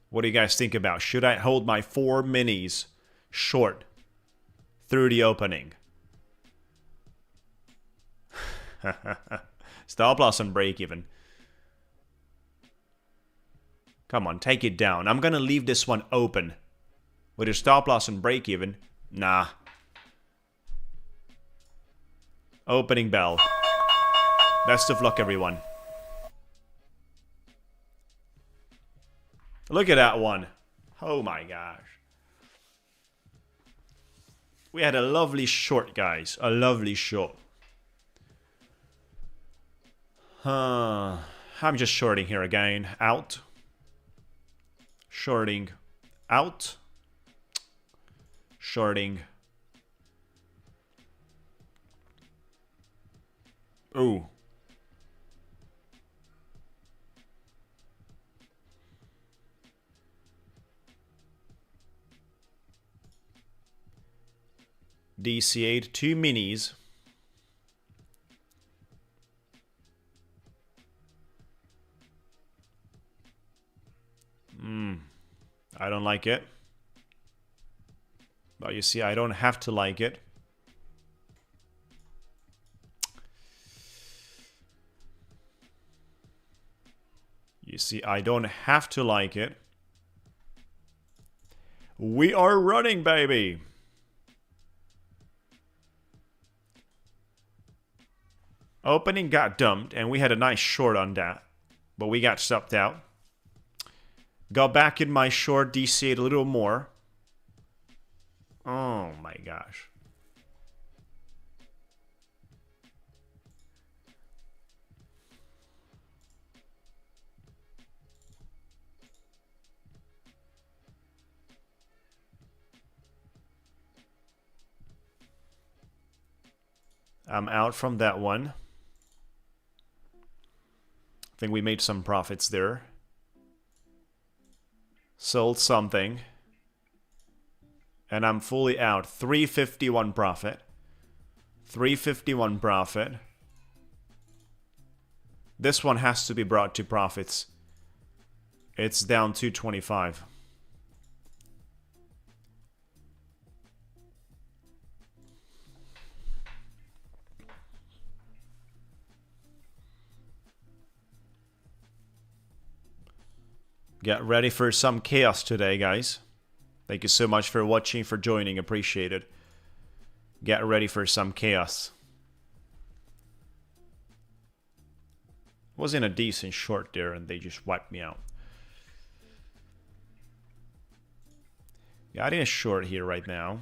What do you guys think about? Should I hold my 4 minis short through the opening? Stop loss and break even. Come on, take it down. I'm gonna leave this one open. With a stop loss and break even. Nah. Opening bell. Best of luck, everyone. Look at that one. Oh my gosh. We had a lovely short, guys. A lovely short. I'm just shorting here again. Out. Shorting. Out. Shorting. Ooh. DC8, 2 minis. I don't like it. But you see, I don't have to like it. You see, I don't have to like it. We are running, baby. Opening got dumped, and we had a nice short on that. But we got stopped out. Got back in my short, DC'd a little more. Oh my gosh. I'm out from that one. I think we made some profits there. Sold something. And I'm fully out. 351 profit. 351 profit. This one has to be brought to profits. It's down 225. Get ready for some chaos today, guys. Thank you so much for watching, for joining. Appreciate it. Get ready for some chaos. Was in a decent short there and they just wiped me out. Got in a short here right now.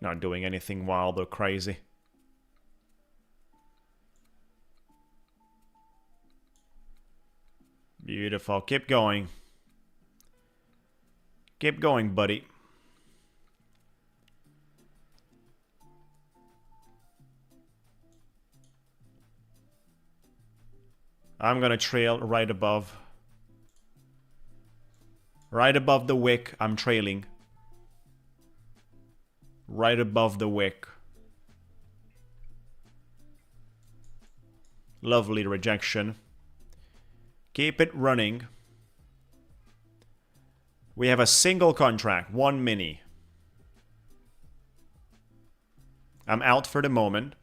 Not doing anything wild or crazy. Beautiful. Keep going. Keep going, buddy. I'm gonna trail right above. Right above the wick, I'm trailing. Right above the wick. Lovely rejection. Keep it running. We have a single contract, 1 mini. I'm out for the moment.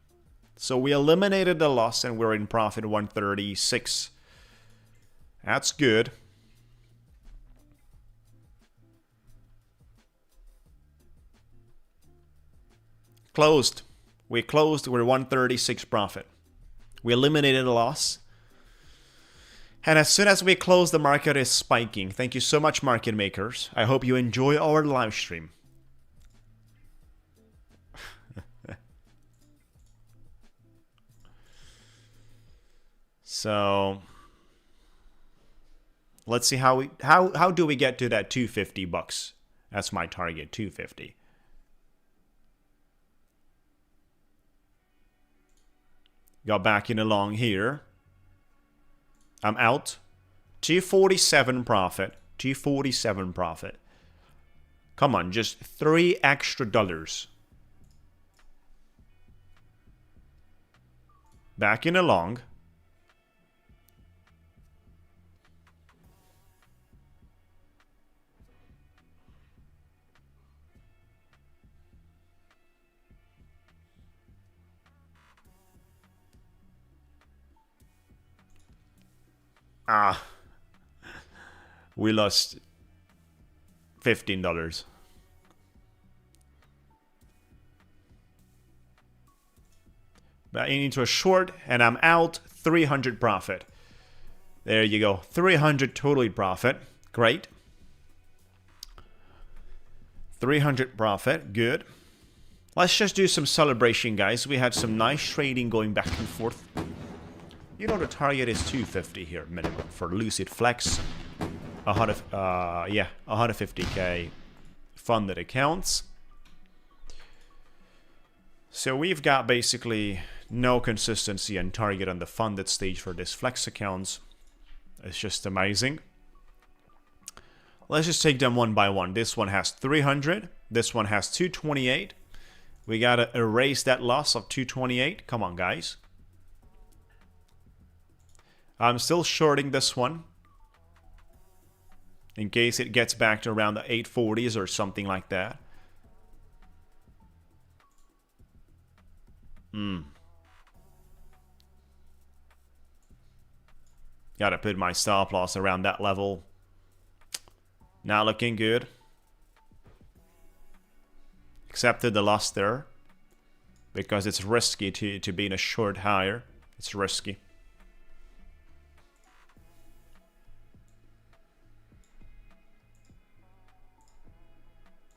So we eliminated the loss and we're in profit 136. That's good. Closed. We closed, we're 136 profit. We eliminated a loss. And as soon as we close, the market is spiking. Thank you so much, market makers. I hope you enjoy our live stream. So let's see how do we get to that 250 bucks? That's my target, 250. Got back in along here. I'm out. 247 profit. 247 profit. Come on, just $3 extra. Back in along. Ah, we lost $15. Back into a short, and I'm out. 300 profit. There you go. 300 totally profit. Great. 300 profit. Good. Let's just do some celebration, guys. We had some nice trading going back and forth. You know the target is 250 here minimum for Lucid Flex. 150k funded accounts. So we've got basically no consistency and target on the funded stage for this Flex accounts. It's just amazing. Let's just take them one by one. This one has 300. This one has 228. We gotta erase that loss of 228. Come on, guys. I'm still shorting this one in case it gets back to around the 840s or something like that. Gotta put my stop loss around that level. Not looking good. Accepted the loss there because it's risky to be in a short higher. It's risky.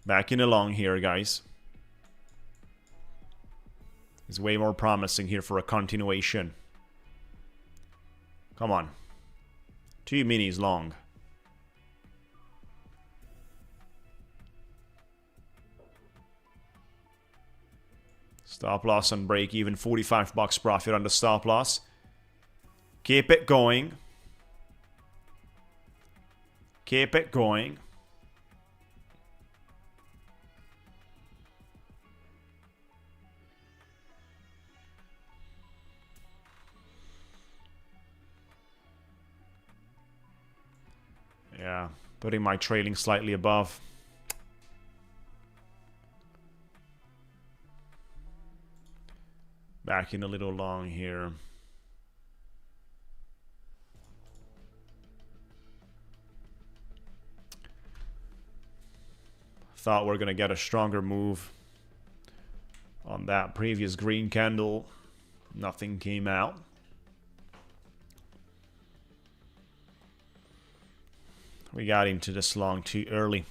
Backing along here, guys. It's way more promising here for a continuation. Come on. 2 minis long. Stop loss on break even. 45 bucks profit on the stop loss. Keep it going. Keep it going. Yeah, putting my trailing slightly above. Back in a little long here. Thought we're gonna get a stronger move on that previous green candle. Nothing came out. We got into this long too early.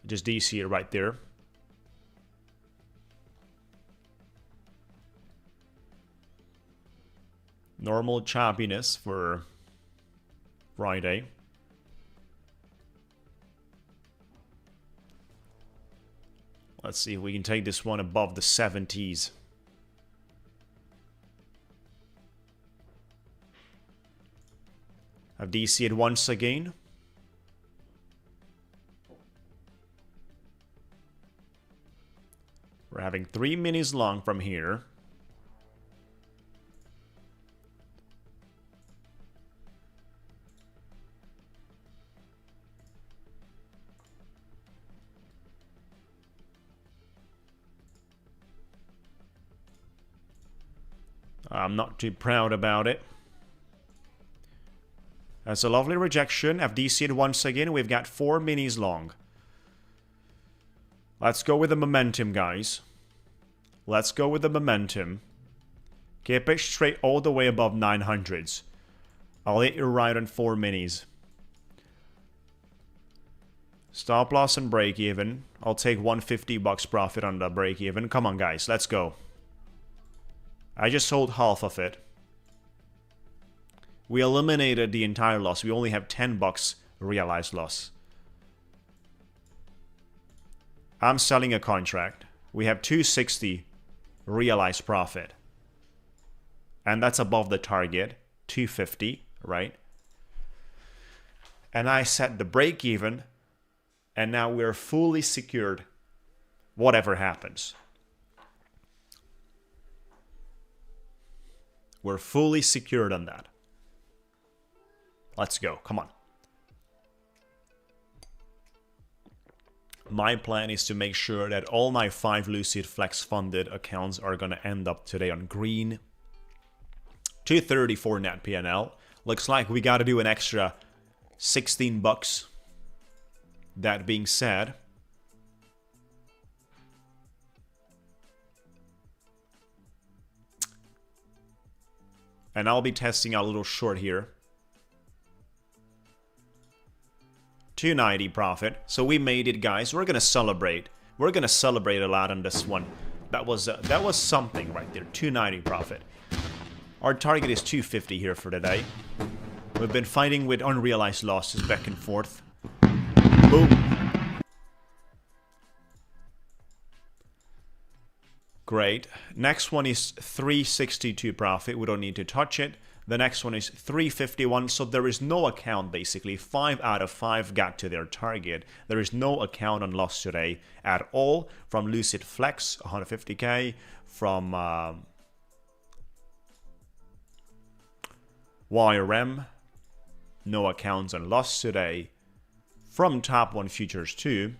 Just DC it right there. Normal choppiness for Friday. Let's see if we can take this one above the 70s. I've DC'd once again. We're having 3 minis long from here. I'm not too proud about it. That's a lovely rejection. I've DC'd once again. We've got 4 minis long. Let's go with the momentum, guys. Let's go with the momentum. Keep it straight all the way above 900s. I'll hit you right on 4 minis. Stop loss and break even. I'll take 150 bucks profit on the break even. Come on, guys. Let's go. I just sold half of it. We eliminated the entire loss. We only have 10 bucks realized loss. I'm selling a contract. We have 260 realized profit. And that's above the target, 250, right? And I set the break even, and now we're fully secured whatever happens. We're fully secured on that. Let's go. Come on. My plan is to make sure that all my 5 Lucid Flex funded accounts are going to end up today on green. 234 net PNL. Looks like we got to do an extra 16 bucks. That being said, and I'll be testing out a little short here. 290 profit. So we made it, guys. We're gonna celebrate. We're gonna celebrate a lot on this one. That was something right there. 290 profit. Our target is 250 here for today. We've been fighting with unrealized losses back and forth. Boom. Great. Next one is 362 profit. We don't need to touch it. The next one is 351. So there is no account, basically. 5 out of 5 got to their target. There is no account on loss today at all. From Lucid Flex, 150k. From YRM, no accounts on loss today. From Top 1 Futures too.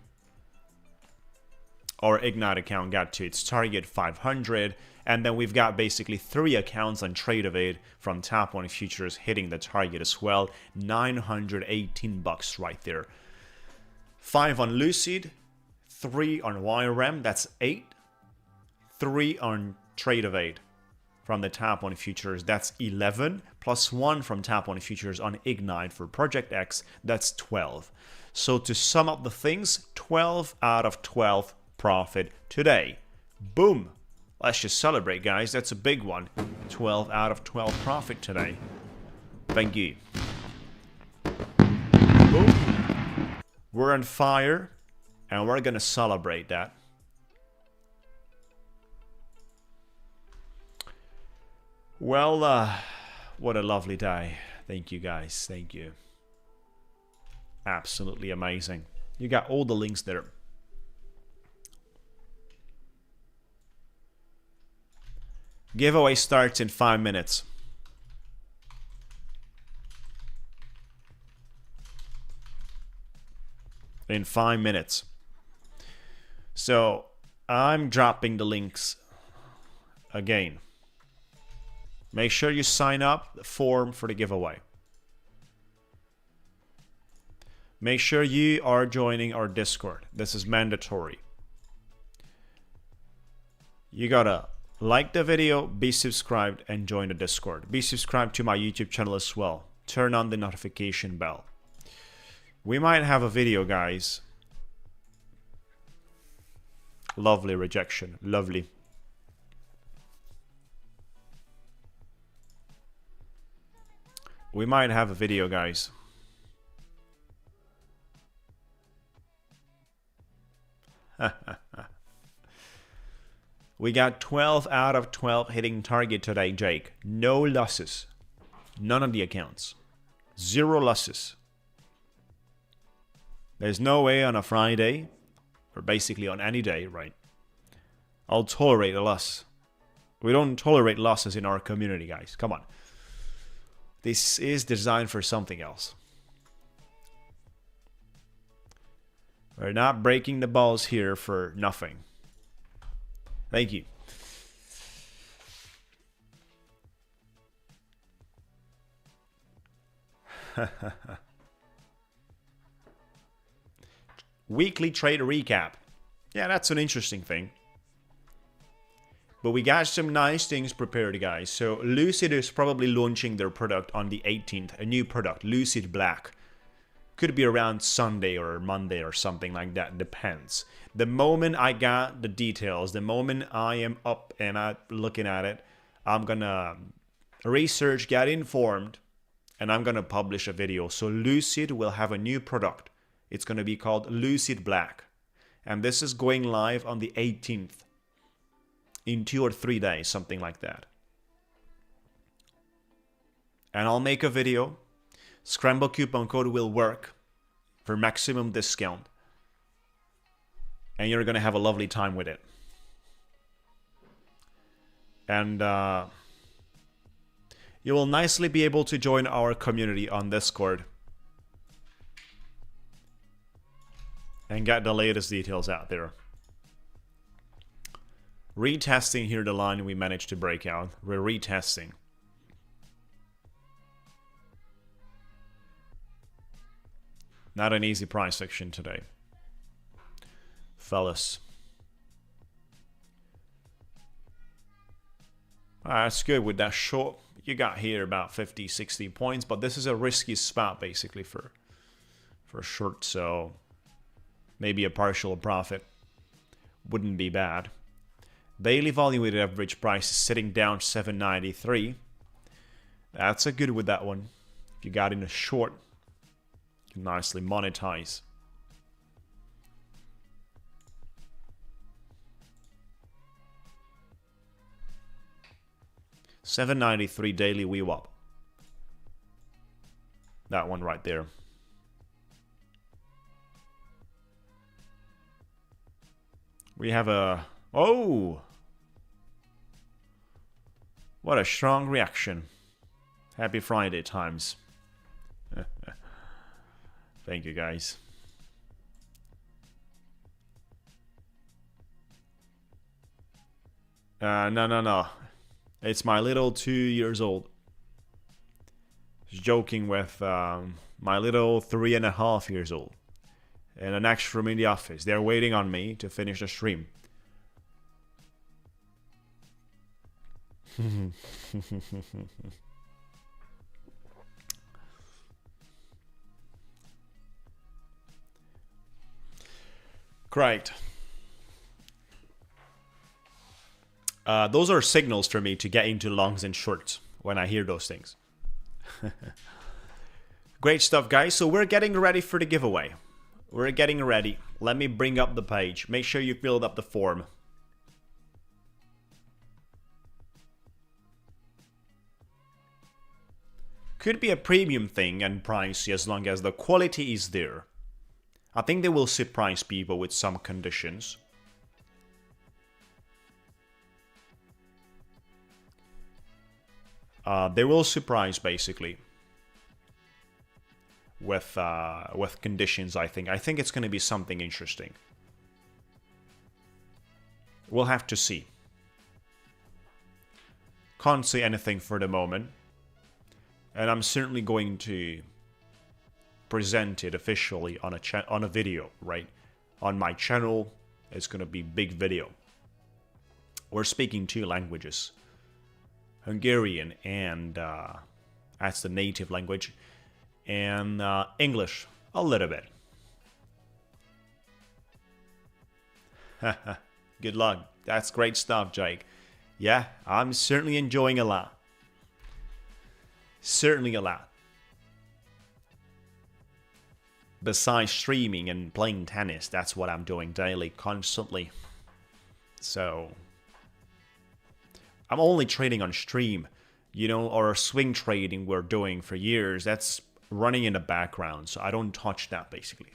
Our Ignite account got to its target, 500. And then we've got basically 3 accounts on TradeOvate from Top 1 Futures hitting the target as well. 918 bucks right there. 5 on Lucid, 3 on YRM, that's 8. 3 on TradeOvate from the Top 1 Futures, that's 11. Plus 1 from Top 1 Futures on Ignite for Project X, that's 12. So to sum up the things, 12 out of 12 profit today. Boom. Let's just celebrate, guys. That's a big one. 12 out of 12 profit today. Thank you. Boom. We're on fire, and we're gonna celebrate that. Well, what a lovely day. Thank you, guys. Thank you. Absolutely amazing. You got all the links there. Giveaway starts in 5 minutes. In 5 minutes. So I'm dropping the links again. Make sure you sign up the form for the giveaway. Make sure you are joining our Discord. This is mandatory. You gotta like the video, be subscribed, and join the Discord. Be subscribed to my YouTube channel as well. Turn on the notification bell. We might have a video, guys. Lovely rejection. Lovely. We might have a video, guys. We got 12 out of 12 hitting target today, Jake. No losses. None of the accounts. 0 losses. There's no way on a Friday, or basically on any day, right? I'll tolerate a loss. We don't tolerate losses in our community, guys. Come on. This is designed for something else. We're not breaking the balls here for nothing. Thank you. Weekly trade recap. Yeah, that's an interesting thing. But we got some nice things prepared, guys. So Lucid is probably launching their product on the 18th. A new product, Lucid Black. Could be around Sunday or Monday or something like that. Depends. The moment I got the details, the moment I am up and I'm looking at it, I'm gonna research, get informed, and I'm gonna publish a video. So Lucid will have a new product. It's gonna be called Lucid Black. And this is going live on the 18th. In 2 or 3 days, something like that. And I'll make a video. Scramble coupon code will work for maximum discount. And you're going to have a lovely time with it. And you will nicely be able to join our community on Discord. And get the latest details out there. Retesting here the line we managed to break out. We're retesting. Not an easy price action today, fellas. That's good with that short. You got here about 50, 60 points, but this is a risky spot basically for short, so maybe a partial profit wouldn't be bad. Daily volume weighted average price is sitting down 793. That's a good with that one. If you got in a short, you can nicely monetize. $793 daily VWAP. That one right there. We have a... Oh! What a strong reaction. Happy Friday times. Thank you, guys. No. It's my little 2 years old. Just joking with my little 3.5 years old. And the next room in the office. They're waiting on me to finish the stream. Great. Those are signals for me to get into longs and shorts when I hear those things. Great stuff, guys. So we're getting ready for the giveaway. We're getting ready. Let me bring up the page. Make sure you filled up the form. Could be a premium thing and pricey as long as the quality is there. I think they will surprise people with some conditions. They will surprise basically with conditions. I think it's going to be something interesting. We'll have to see. Can't say anything for the moment. And I'm certainly going to presented officially on a video, right? On my channel, it's gonna be big video. We're speaking 2 languages, Hungarian and that's the native language, and English a little bit. Good luck. That's great stuff, Jake. Yeah, I'm certainly enjoying a lot. Certainly a lot. Besides streaming and playing tennis, that's what I'm doing daily, constantly. So, I'm only trading on stream. You know, or swing trading we're doing for years, that's running in the background, so I don't touch that, basically.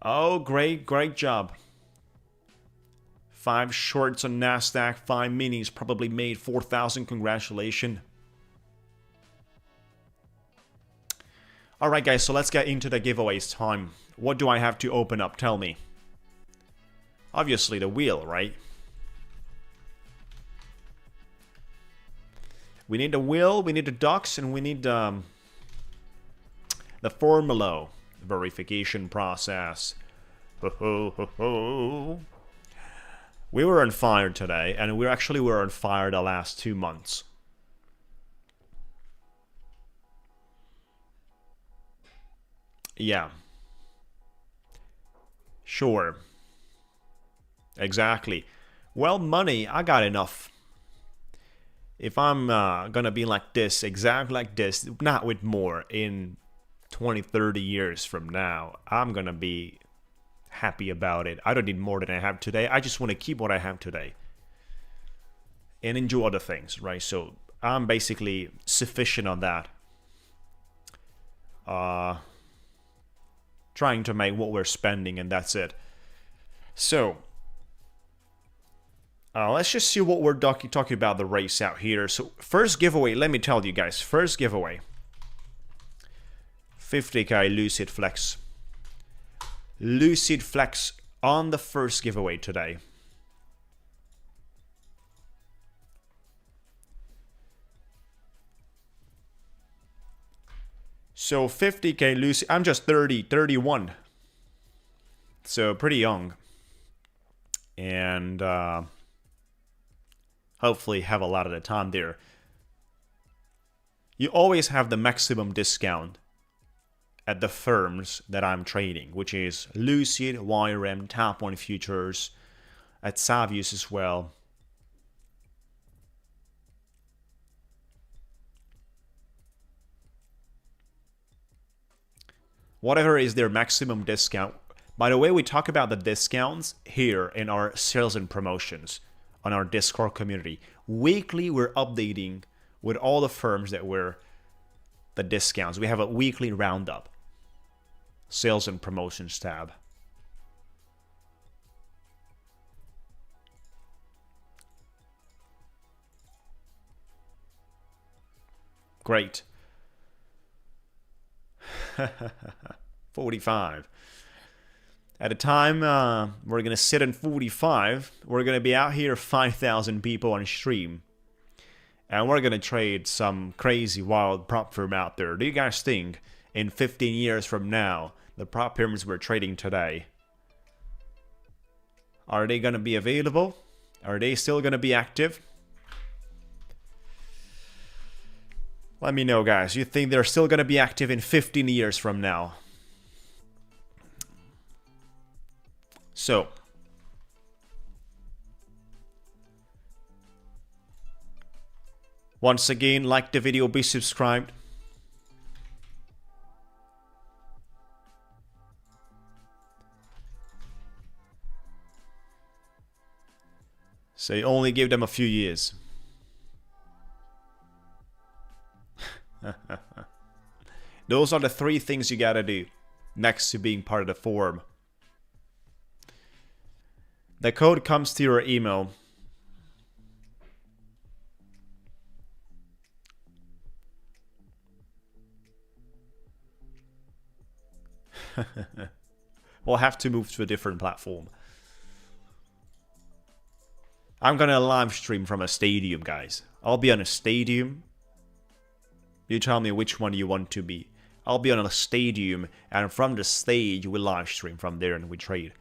Oh, great job. 5 shorts on Nasdaq, 5 minis, probably made 4,000, congratulations. Alright guys, so let's get into the giveaways time. What do I have to open up? Tell me. Obviously the wheel, right? We need the wheel, we need the docs, and we need the formula verification process. We were on fire today, and we were on fire the last 2 months. Yeah. Sure. Exactly. Well, money, I got enough. If I'm gonna be like this, exactly like this, not with more, in 20, 30 years from now, I'm gonna be happy about it. I don't need more than I have today. I just want to keep what I have today and enjoy other things, right? So I'm basically sufficient on that. Trying to make what we're spending, and that's it. So let's just see what we're talking about the race out here. So first giveaway, let me tell you guys, first giveaway, 50k Lucid Flex. Lucid Flex on the first giveaway today. So 50k Lucid, I'm just 31. So pretty young. And hopefully have a lot of the time there. You always have the maximum discount at the firms that I'm trading, which is Lucid+YRM, Top-1-Futures, at Savius as well. Whatever is their maximum discount. By the way, we talk about the discounts here in our sales and promotions on our Discord community. Weekly, we're updating with all the firms that we're the discounts. We have a weekly roundup. Sales and promotions tab. Great. 45. At a time, we're going to sit in 45. We're going to be out here 5,000 people on stream. And we're going to trade some crazy wild prop firm out there. Do you guys think in 15 years from now, the prop firms we're trading today, are they going to be available? Are they still going to be active? Let me know, guys. You think they're still going to be active in 15 years from now? So, once again, like the video, be subscribed. So you only give them a few years. Those are the 3 things you gotta do next to being part of the forum. The code comes to your email. We'll have to move to a different platform. I'm gonna live stream from a stadium, guys. I'll be on a stadium. You tell me which one you want to be. I'll be on a stadium, and from the stage we live stream from there and we trade.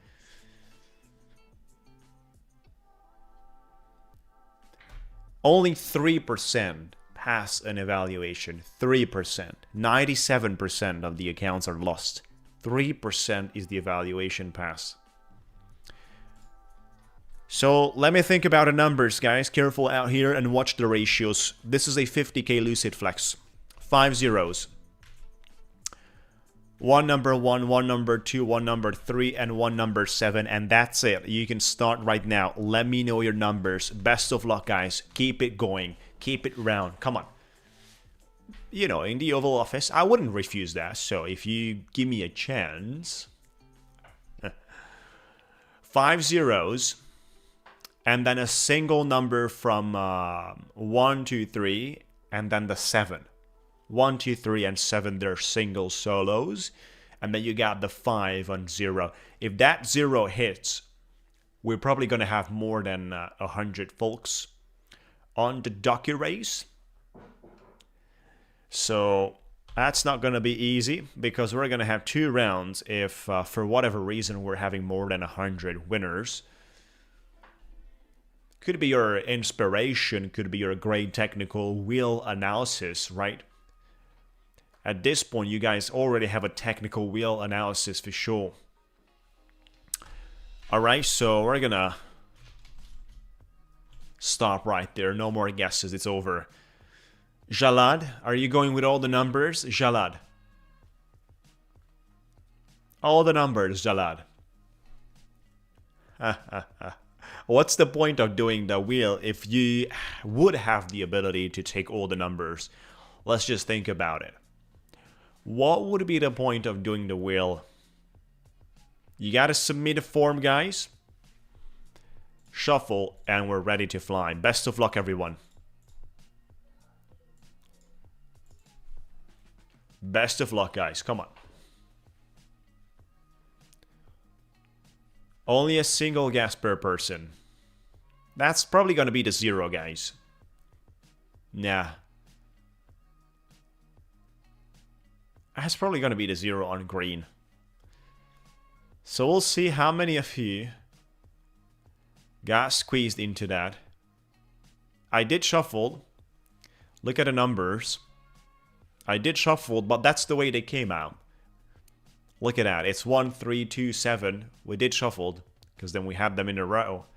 Only 3% pass an evaluation. 3%. 97% of the accounts are lost. 3% is the evaluation pass. So let me think about the numbers, guys. Careful out here and watch the ratios. This is a 50k Lucid Flex. 5 zeros. One number 1, one number 2, one number 3, and one number 7, and that's it. You can start right now. Let me know your numbers. Best of luck, guys. Keep it going. Keep it round. Come on. You know, in the Oval Office, I wouldn't refuse that. So if you give me a chance, 5 zeros, and then a single number from 1, 2, 3, and then the 7. 1, 2, 3, and 7, they're single solos. And then you got the 5 on 0. If that 0 hits, we're probably going to have more than 100 folks on the docu race. So that's not going to be easy, because we're going to have 2 rounds if for whatever reason we're having more than 100 winners. Could be your inspiration, could be your great technical wheel analysis, right? At this point, you guys already have a technical wheel analysis for sure. Alright, so we're gonna stop right there. No more guesses, it's over. Jalad, are you going with all the numbers? Jalad. All the numbers, Jalad. What's the point of doing the wheel if you would have the ability to take all the numbers? Let's just think about it. What would be the point of doing the wheel? You gotta submit a form, guys. Shuffle, and we're ready to fly. Best of luck, everyone. Best of luck, guys. Come on. Only a single guess per person. That's probably gonna be the 0, guys. Nah. That's probably going to be the 0 on green. So we'll see how many of you got squeezed into that. I did shuffle. Look at the numbers. I did shuffle, but that's the way they came out. Look at that. It's 1, 3, 2, 7. We did shuffled, because then we had them in a row.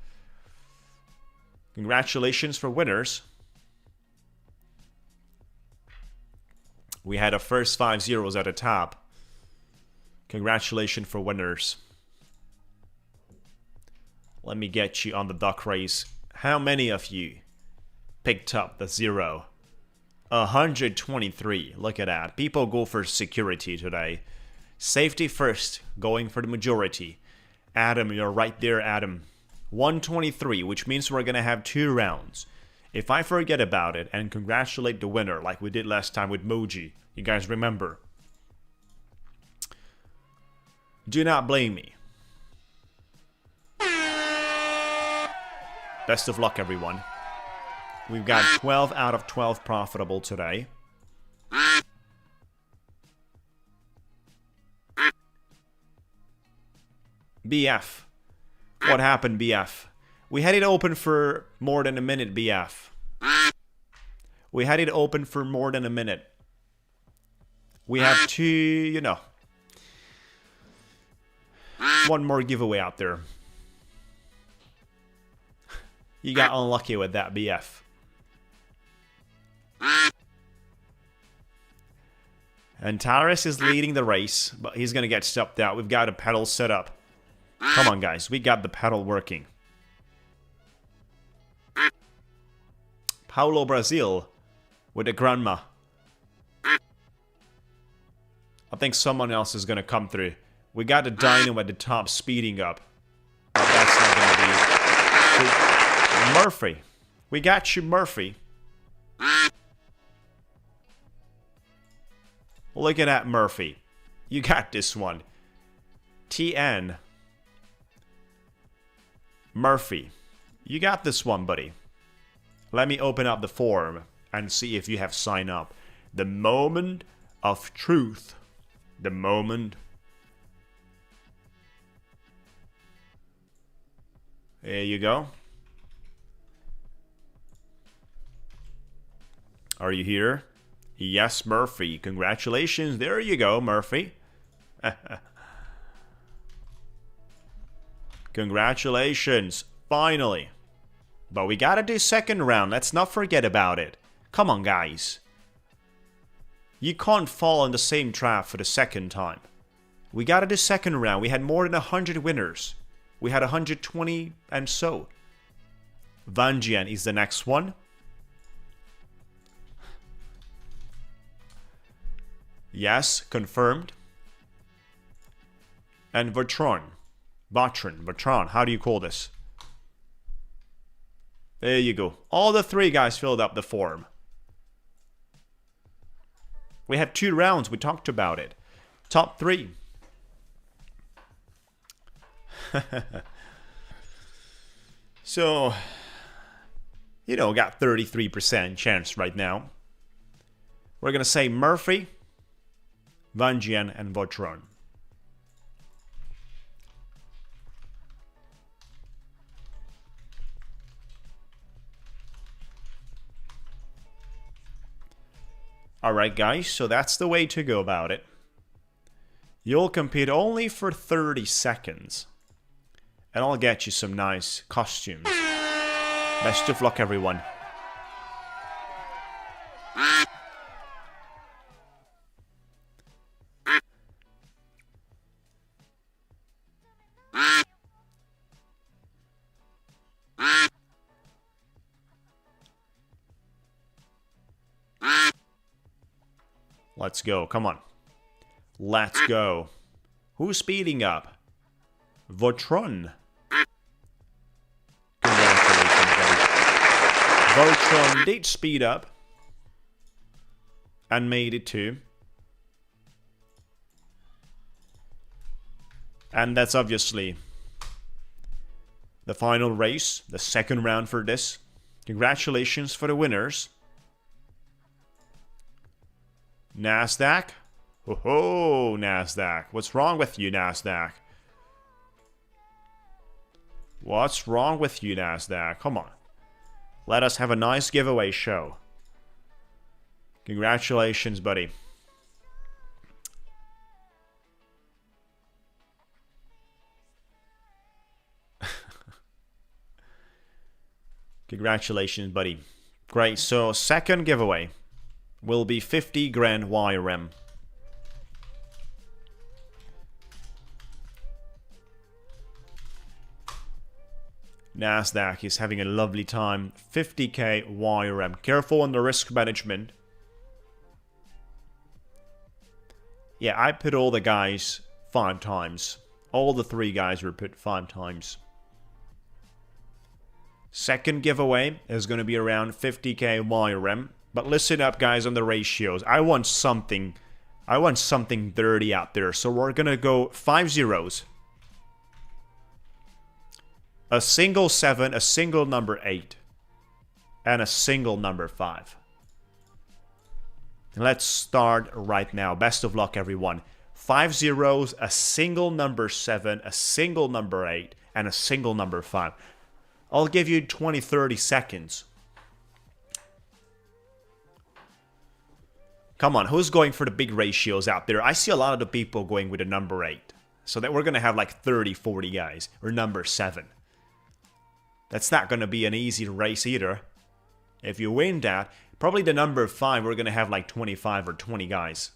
Congratulations for winners. We had our first 5 zeros at the top. Congratulations for winners. Let me get you on the duck race. How many of you picked up the 0? 123. Look at that. People go for security today. Safety first, going for the majority. Adam, you're right there, Adam. 123, which means we're going to have 2 rounds. If I forget about it and congratulate the winner like we did last time with Moji, you guys remember. Do not blame me. Best of luck, everyone. We've got 12 out of 12 profitable today. BF. What happened, BF? We had it open for more than a minute, BF. We had it open for more than a minute. We have 2, you know. One more giveaway out there. You got unlucky with that, BF. And Taurus is leading the race, but he's going to get stopped out. We've got a pedal set up. Come on, guys. We got the pedal working. Paulo Brazil with the grandma. I think someone else is going to come through. We got the dyno at the top speeding up. But that's not going to be... Murphy. We got you, Murphy. Look at that, Murphy. You got this one. TN. Murphy. You got this one, buddy. Let me open up the form and see if you have signed up. The moment of truth. The moment. There you go. Are you here? Yes, Murphy. Congratulations. There you go, Murphy. Congratulations. Finally. But we gotta do second round. Let's not forget about it. Come on, guys. You can't fall in the same trap for the second time. We gotta do second round. We had more than 100 winners. We had 120 and so. Vanjian is the next one. Yes, confirmed. And Vatron, how do you call this? There you go. All the three guys filled up the form. We had 2 rounds, we talked about it. Top 3. So, you know, got 33% chance right now. We're gonna say Murphy, Vanjian, and Vatron. Alright guys, so that's the way to go about it. You'll compete only for 30 seconds. And I'll get you some nice costumes. Best of luck, everyone. Let's go, come on. Let's go. Who's speeding up? Vatron. Congratulations, buddy. Vatron did speed up. And made it too. And that's obviously the final race, the second round for this. Congratulations for the winners. Nasdaq? Oh, Nasdaq. What's wrong with you, Nasdaq? What's wrong with you, Nasdaq? Come on. Let us have a nice giveaway show. Congratulations, buddy. Congratulations, buddy. Great. So, second giveaway will be 50 grand YRM. Nasdaq is having a lovely time. 50k YRM. Careful on the risk management. Yeah, I put all the guys 5 times. All the 3 guys were put 5 times. Second giveaway is going to be around 50k YRM. But listen up, guys, on the ratios. I want something dirty out there. So we're going to go 5 zeros. A single 7, a single number 8, and a single number 5. Let's start right now. Best of luck, everyone. 5 zeros, a single number 7, a single number 8, and a single number 5. I'll give you 20-30 seconds. Come on, who's going for the big ratios out there? I see a lot of the people going with the number 8. So that we're going to have like 30-40 guys. Or number 7. That's not going to be an easy race either. If you win that, probably the number 5, we're going to have like 25 or 20 guys.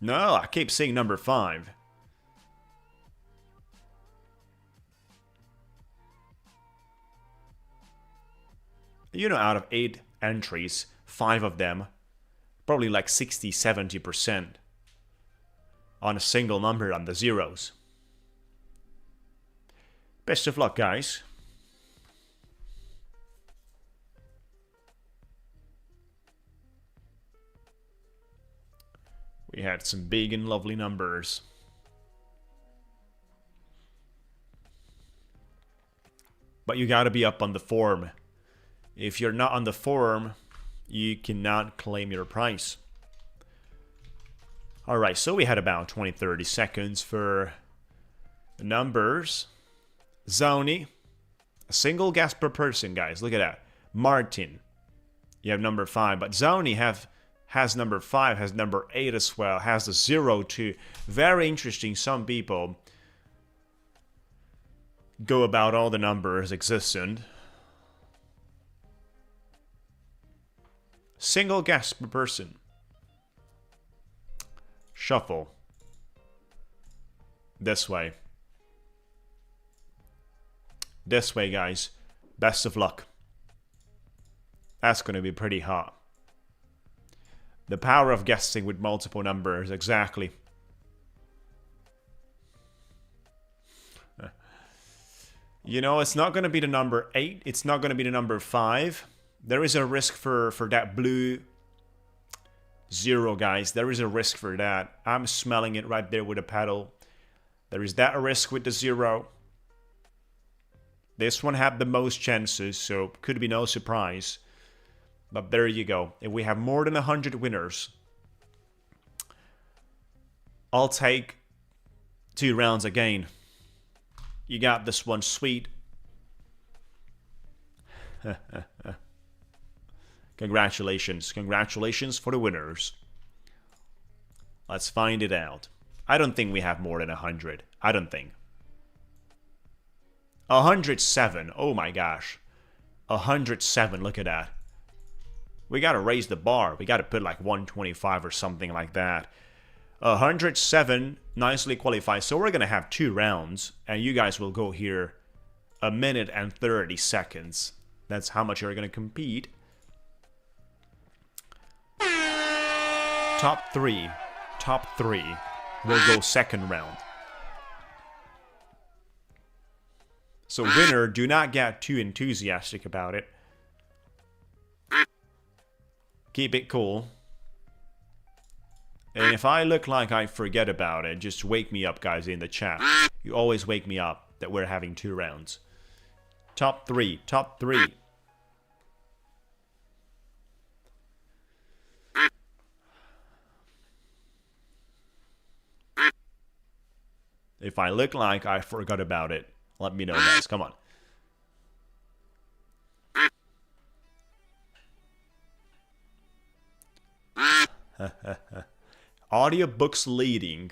No, I keep seeing number 5. You know, out of 8 entries, 5 of them, probably like 60-70% on a single number on the zeros. Best of luck, guys. We had some big and lovely numbers. But you gotta be up on the forum. If you're not on the forum, you cannot claim your price. Alright, so we had about 20-30 seconds for the numbers. Zoni, a single guess per person, guys. Look at that. Martin, you have number 5, but Zoni has number 5, has number 8 as well, has the 0 too. Very interesting. Some people go about all the numbers existent. Single guess per person. Shuffle. This way. This way, guys. Best of luck. That's going to be pretty hot. The power of guessing with multiple numbers, exactly. You know, it's not going to be the number 8. It's not going to be the number 5. There is a risk for that blue 0, guys. There is a risk for that. I'm smelling it right there with a paddle. There is that risk with the 0. This one had the most chances, so could be no surprise. But there you go. If we have more than 100 winners, I'll take 2 rounds again. You got this one, sweet. Congratulations. Congratulations for the winners. Let's find it out. I don't think we have more than 100. I don't think. 107. Oh my gosh. 107. Look at that. We got to raise the bar. We got to put like 125 or something like that. 107 nicely qualified. So we're going to have 2 rounds. And you guys will go here 1 minute and 30 seconds. That's how much you're going to compete. Top 3. Top 3 will go second round. So winner, do not get too enthusiastic about it. Keep it cool. And if I look like I forget about it, just wake me up, guys, in the chat. You always wake me up that we're having 2 rounds. Top 3. Top 3. If I look like I forgot about it, let me know, guys. Come on. Audiobooks leading.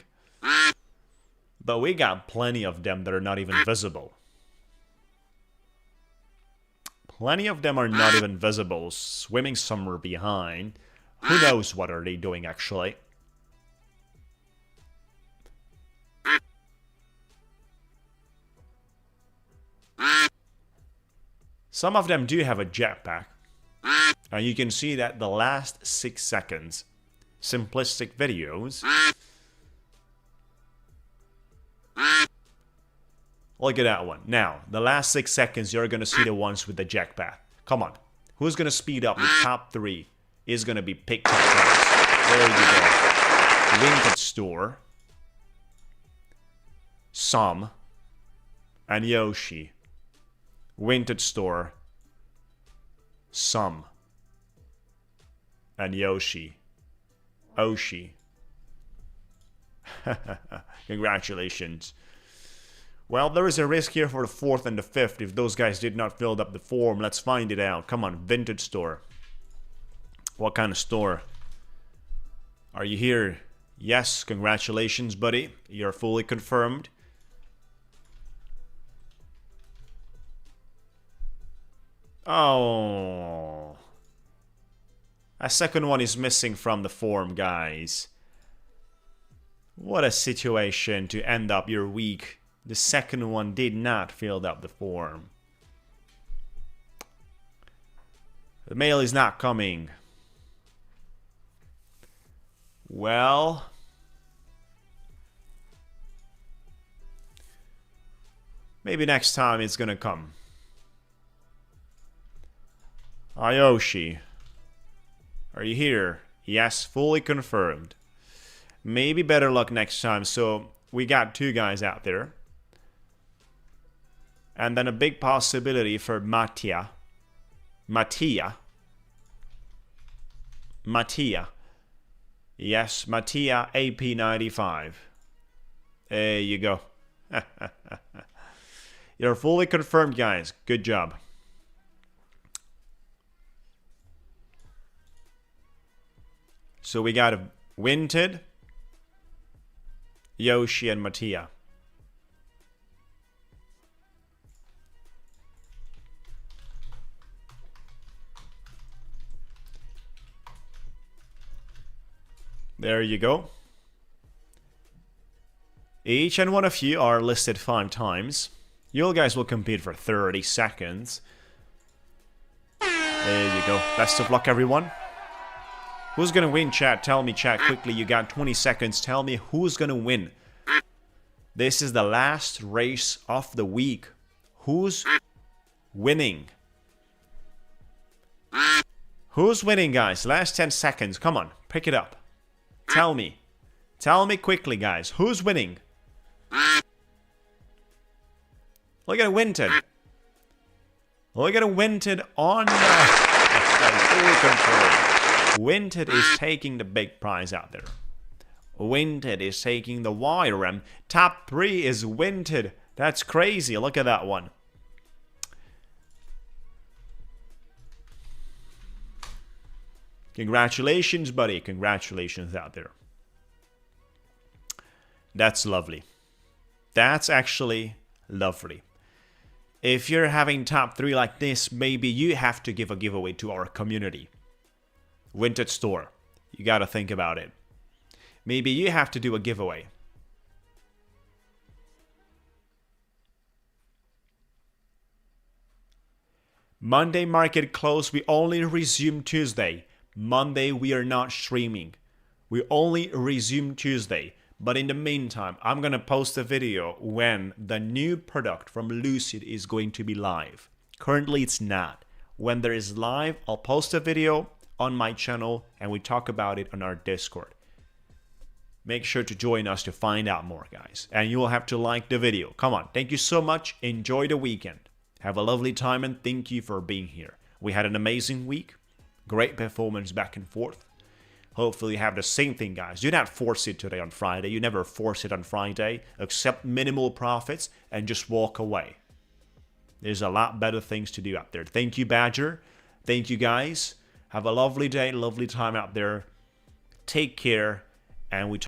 But we got plenty of them that are not even visible. Plenty of them are not even visible, swimming somewhere behind. Who knows what are they doing, actually? Some of them do have a jetpack. And you can see that the last 6 seconds, simplistic videos. Look at that one. Now, the last 6 seconds, you're going to see the ones with the jetpack. Come on. Who's going to speed up? The top 3 is going to be picked up, guys. There you go. Vintage Store. Some. And Yoshi. Vintage Store. Some. And Yoshi. Oshi. Congratulations. Well, there is a risk here for the 4th and the 5th if those guys did not fill up the form. Let's find it out. Come on, Vintage Store. What kind of store? Are you here? Yes, congratulations, buddy. You're fully confirmed. Oh. A second one is missing from the form, guys. What a situation to end up your week. The second one did not fill up the form. The mail is not coming. Well, maybe next time it's gonna come. Ayoshi, are you here? Yes, fully confirmed. Maybe better luck next time. So we got 2 guys out there. And then a big possibility for Mattia. Mattia. Yes, Mattia AP95. There you go. You're fully confirmed, guys. Good job. So we got Winted, Yoshi, and Mattia. There you go. Each and one of you are listed 5 times. You guys will compete for 30 seconds. There you go. Best of luck, everyone. Who's gonna win, chat? Tell me, chat, quickly. You got 20 seconds. Tell me who's gonna win. This is the last race of the week. Who's winning? Who's winning, guys? Last 10 seconds. Come on, pick it up. Tell me. Tell me quickly, guys. Who's winning? Look at Winted. Look at Winted on full control. Winted is taking the big prize out there. Winted is taking the YRM. Top 3 is Winted. That's crazy. Look at that one. Congratulations, buddy. Congratulations out there. That's lovely. That's actually lovely. If you're having top 3 like this, maybe you have to give a giveaway to our community. Winted store. You got to think about it. Maybe you have to do a giveaway. Monday market close. We only resume Tuesday. Monday we are not streaming. We only resume Tuesday. But in the meantime, I'm going to post a video when the new product from Lucid is going to be live. Currently it's not. When there is live, I'll post a video on my channel and we talk about it on our Discord. Make sure to join us to find out more, guys. And you will have to like the video. Come on. Thank you so much. Enjoy the weekend. Have a lovely time and thank you for being here. We had an amazing week. Great performance back and forth. Hopefully you have the same thing, guys. Do not force it today on Friday. You never force it on Friday. Accept minimal profits and just walk away. There's a lot better things to do out there. Thank you, Badger. Thank you, guys. Have a lovely day, lovely time out there. Take care, and we